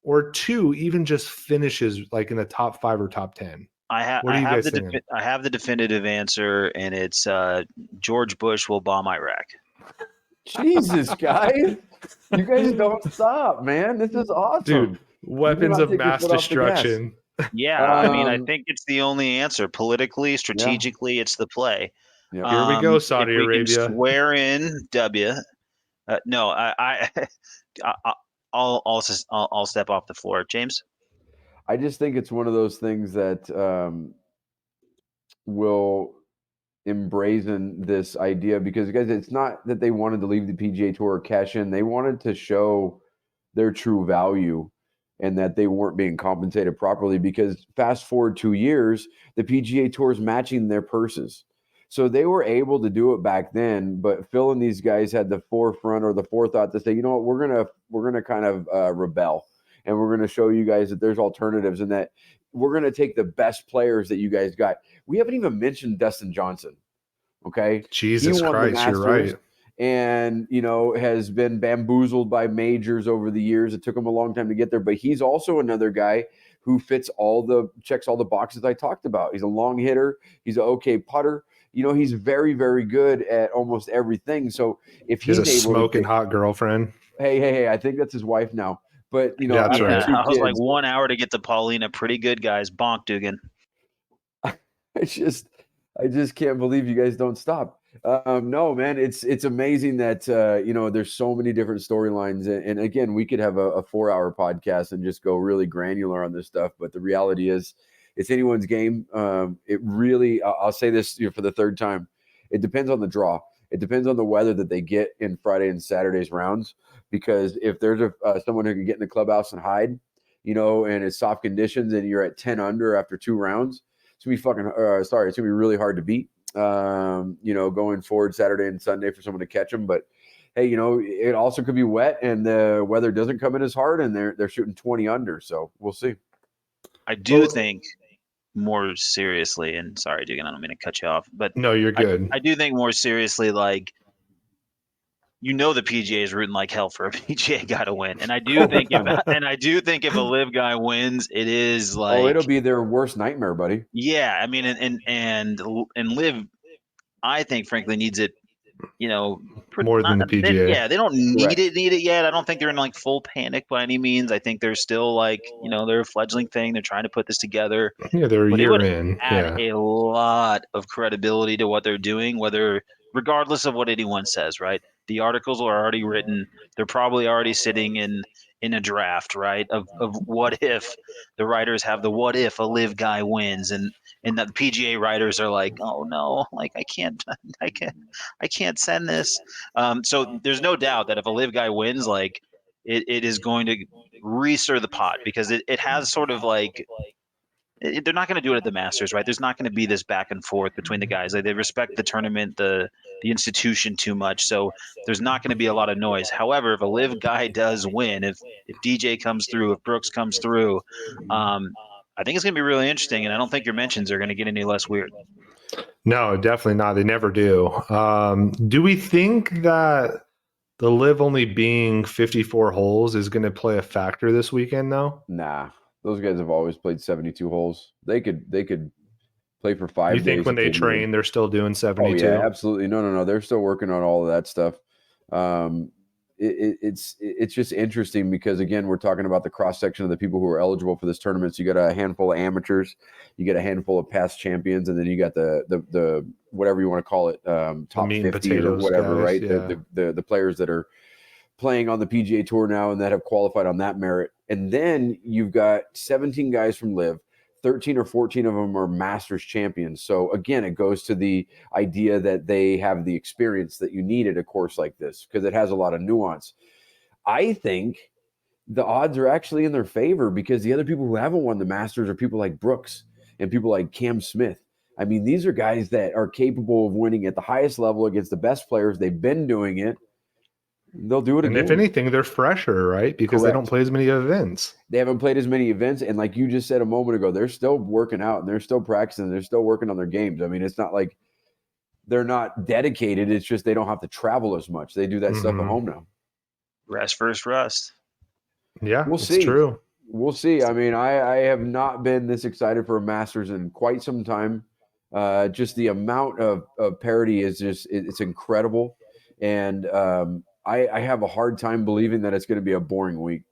Speaker 1: or two even just finishes like in the top 5 or top 10? What are you guys thinking?
Speaker 2: I have the definitive answer, and it's George Bush will bomb Iraq.
Speaker 3: Jesus, guys. You guys don't stop, man. This is awesome.
Speaker 1: Dude, weapons of mass destruction.
Speaker 2: Yeah, I mean, I think it's the only answer. Politically, strategically, it's the play.
Speaker 3: Yeah.
Speaker 1: Here we go, Saudi
Speaker 2: if we
Speaker 1: Arabia.
Speaker 2: Can swear in W. No, I'll step off the floor. James?
Speaker 3: I just think it's one of those things that will embrace this idea because, guys, it's not that they wanted to leave the PGA Tour or cash in. They wanted to show their true value and that they weren't being compensated properly because fast forward 2 years, the PGA Tour is matching their purses. So they were able to do it back then, but Phil and these guys had the forefront or the forethought to say, you know what, we're gonna kind of rebel, and we're gonna show you guys that there's alternatives and that we're gonna take the best players that you guys got. We haven't even mentioned Dustin Johnson. Okay,
Speaker 1: Jesus Christ, you're right.
Speaker 3: And has been bamboozled by majors over the years. It took him a long time to get there, but he's also another guy who checks all the boxes I talked about. He's a long hitter. He's an okay putter. He's very, very good at almost everything. So if he's
Speaker 1: a smoking hot girlfriend.
Speaker 3: Hey, I think that's his wife now. But
Speaker 1: yeah, that's right.
Speaker 2: I was like 1 hour to get to Paulina. Pretty good, guys. Bonk, Dugan.
Speaker 3: I just can't believe you guys don't stop. No, man, it's amazing that there's so many different storylines, and again, we could have a 4-hour podcast and just go really granular on this stuff. But the reality is, it's anyone's game. It really, I'll say this for the third time. It depends on the draw. It depends on the weather that they get in Friday and Saturday's rounds. Because if there's someone who can get in the clubhouse and hide, and it's soft conditions, and you're at 10 under after 2 rounds, it's gonna be it's gonna be really hard to beat. Going forward Saturday and Sunday for someone to catch them. But hey, it also could be wet and the weather doesn't come in as hard, and they're shooting 20 under. So we'll see.
Speaker 2: I do think more seriously, and sorry, Dugan, I don't mean to cut you off, but
Speaker 1: no, you're good.
Speaker 2: I do think more seriously, like, the PGA is rooting like hell for a PGA guy to win, and I do think if a live guy wins, it is like
Speaker 3: it'll be their worst nightmare, buddy.
Speaker 2: Yeah, I mean, and live, I think, frankly, needs it.
Speaker 1: More than the PGA.
Speaker 2: They don't need it yet. I don't think they're in like full panic by any means. I think they're still like, they're a fledgling thing. They're trying to put this together.
Speaker 1: Yeah, they're a year in.
Speaker 2: Add a lot of credibility to what they're doing, regardless of what anyone says, right? The articles are already written. They're probably already sitting in a draft, right? Of what if the writers have the what if a live guy wins, and the PGA writers are like, oh no, like I can't send this. So there's no doubt that if a live guy wins, like it is going to re-stir the pot, because it has sort of like, they're not going to do it at the Masters, right? There's not going to be this back and forth between the guys. Like, they respect the tournament, the institution too much, so there's not going to be a lot of noise. However, if a live guy does win, if DJ comes through, if Brooks comes through, I think it's going to be really interesting, and I don't think your mentions are going to get any less weird.
Speaker 1: No, definitely not. They never do. Do we think that the live only being 54 holes is going to play a factor this weekend, though?
Speaker 3: Nah. Those guys have always played 72 holes. They could play for 5 days.
Speaker 1: You think when they train, they're still doing 72?
Speaker 3: Oh, yeah, absolutely. No. They're still working on all of that stuff. It's just interesting because, again, we're talking about the cross-section of the people who are eligible for this tournament. So you got a handful of amateurs, you get a handful of past champions, and then you got the whatever you want to call it, top 50 or whatever, guys, right? Yeah. The players that are playing on the PGA Tour now and that have qualified on that merit. And then you've got 17 guys from LIV, 13 or 14 of them are Masters champions. So again, it goes to the idea that they have the experience that you need at a course like this, because it has a lot of nuance. I think the odds are actually in their favor, because the other people who haven't won the Masters are people like Brooks and people like Cam Smith. I mean, these are guys that are capable of winning at the highest level against the best players. They've been doing it. They'll do it again.
Speaker 1: And if anything, they're fresher, right? Because Correct. They don't play as many events.
Speaker 3: They haven't played as many events. And like you just said a moment ago, they're still working out and they're still practicing. They're still working on their games. I mean, it's not like they're not dedicated. It's just they don't have to travel as much. They do that stuff at home now.
Speaker 2: Rest first rust.
Speaker 1: Yeah,
Speaker 3: we'll see.
Speaker 1: True.
Speaker 3: We'll see. I mean, I have not been this excited for a Masters in quite some time. Just the amount of parity is just, it's incredible. And I have a hard time believing that it's going to be a boring week.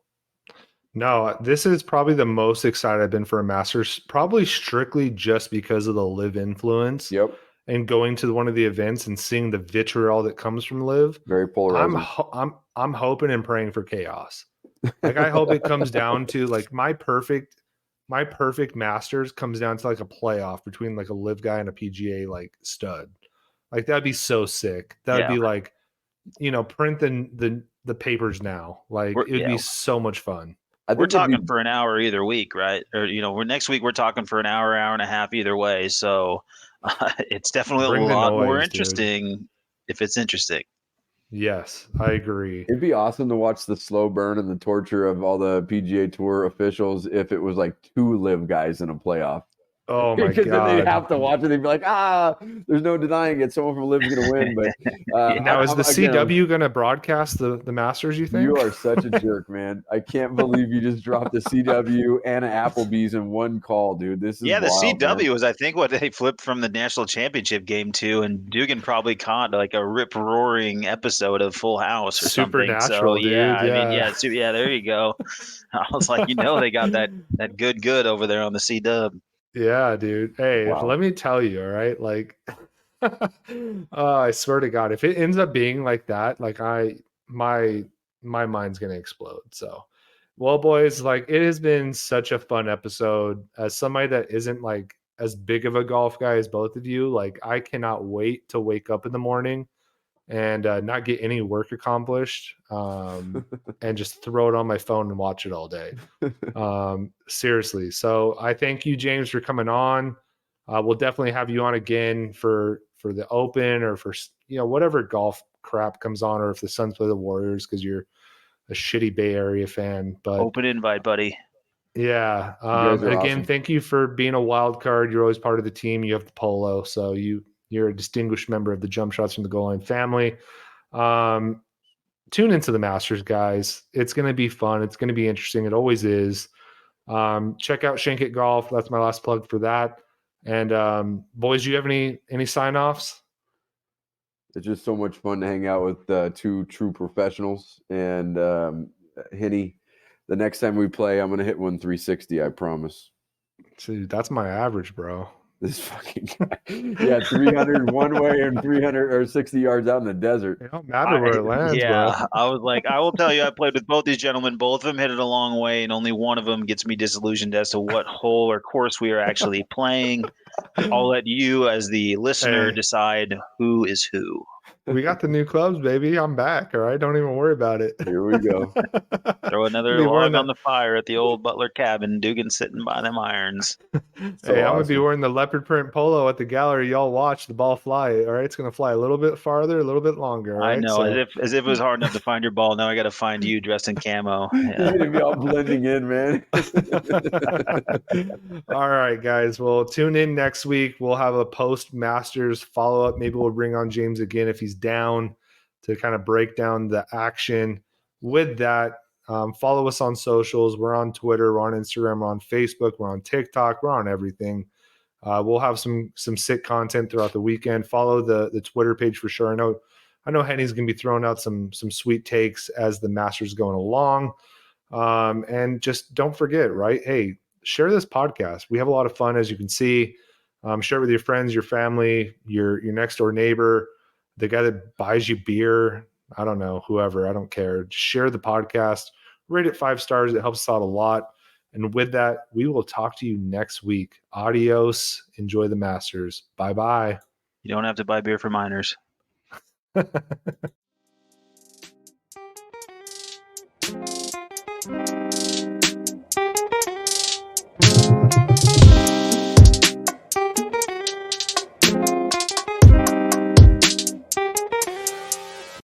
Speaker 1: No, this is probably the most excited I've been for a Masters, probably strictly just because of the live influence
Speaker 3: Yep.
Speaker 1: and going to one of the events and seeing the vitriol that comes from live.
Speaker 3: Very polarizing.
Speaker 1: I'm hoping and praying for chaos. Like I hope it comes down to like my perfect Masters comes down to like a playoff between like a live guy and a PGA like stud. Like that'd be so sick. That would
Speaker 2: Yeah.
Speaker 1: be like, print the papers now. Like it would be so much fun.
Speaker 2: We're talking for an hour either week, right? Or we're next week we're talking for an hour and a half either way. So it's definitely
Speaker 1: Bring
Speaker 2: a
Speaker 1: the
Speaker 2: lot more
Speaker 1: noise,
Speaker 2: interesting if it's interesting.
Speaker 1: Yes, I agree.
Speaker 3: It'd be awesome to watch the slow burn and the torture of all the PGA Tour officials if it was like 2 live guys in a playoff.
Speaker 1: Oh my
Speaker 3: Because then they'd
Speaker 1: god!
Speaker 3: have to watch it. They'd be like, there's no denying it. Someone from Live's going to win. But
Speaker 1: Now is the CW going to broadcast the Masters? You think?
Speaker 3: You are such a jerk, man. I can't believe you just dropped the CW and an Applebee's in one call, dude. This is
Speaker 2: the
Speaker 3: wild,
Speaker 2: CW
Speaker 3: man.
Speaker 2: was I think what they flipped from the national championship game to, and Dugan probably caught like a rip roaring episode of Full House or
Speaker 1: Supernatural,
Speaker 2: something. So
Speaker 1: dude.
Speaker 2: I mean, there you go. I was like, they got that good over there on the CW.
Speaker 1: Yeah, dude. Hey,
Speaker 3: Wow.
Speaker 1: let me tell you, all right? Like, I swear to God, if it ends up being like that, like my mind's gonna explode. So, well, boys, like it has been such a fun episode. As somebody that isn't like as big of a golf guy as both of you, like I cannot wait to wake up in the morning and not get any work accomplished, and just throw it on my phone and watch it all day. Seriously. So I thank you, James, for coming on. We'll definitely have you on again for the Open or for whatever golf crap comes on, or if the Suns play the Warriors because you're a shitty Bay Area fan. But
Speaker 2: open invite, buddy.
Speaker 1: Yeah.
Speaker 3: guys are
Speaker 1: Again,
Speaker 3: awesome.
Speaker 1: thank you for being a wild card. You're always part of the team. You have the polo, so you're a distinguished member of the Jump Shots from the Goal Line family. Tune into the Masters, guys. It's going to be fun. It's going to be interesting. It always is. Check out Shank It Golf. That's my last plug for that. And boys, do you have any sign-offs?
Speaker 3: It's just so much fun to hang out with 2 true professionals. And Henny, the next time we play, I'm going to hit 360, I promise.
Speaker 1: Dude, that's my average, bro.
Speaker 3: This fucking guy. Yeah, 300 one way and 300 or 60 yards out in the desert.
Speaker 1: It don't matter where it lands, bro.
Speaker 2: I was like, I will tell you, I played with both these gentlemen. Both of them hit it a long way, and only one of them gets me disillusioned as to what hole or course we are actually playing. I'll let you, as the listener, decide who is who.
Speaker 1: We got the new clubs, baby. I'm back. All right. Don't even worry about it.
Speaker 3: Here we go.
Speaker 2: Throw another log on the fire at the old Butler cabin. Dugan sitting by them irons.
Speaker 1: So I'm going to be wearing the leopard print polo at the gallery. Y'all watch the ball fly. All right. It's going to fly a little bit farther, a little bit longer. Right?
Speaker 2: I know. So, as if it was hard enough to find your ball. Now I got to find you dressed in camo.
Speaker 3: Yeah. You're going to be all blending in, man.
Speaker 1: All right, guys. Well, tune in next week. We'll have a post-Masters follow-up. Maybe we'll bring on James again if he's down to kind of break down the action. With that, follow us on socials. We're on Twitter, we're on Instagram, we're on Facebook, we're on TikTok, we're on everything. We'll have some sick content throughout the weekend. Follow the Twitter page for sure. I know Henny's gonna be throwing out some sweet takes as the Masters going along. And just don't forget, right? Hey, share this podcast. We have a lot of fun, as you can see. Share it with your friends, your family, your next door neighbor, the guy that buys you beer. I don't know, whoever, I don't care. Just share the podcast, rate it 5 stars. It helps us out a lot. And with that, we will talk to you next week. Adios. Enjoy the Masters. Bye-bye.
Speaker 2: You don't have to buy beer for minors.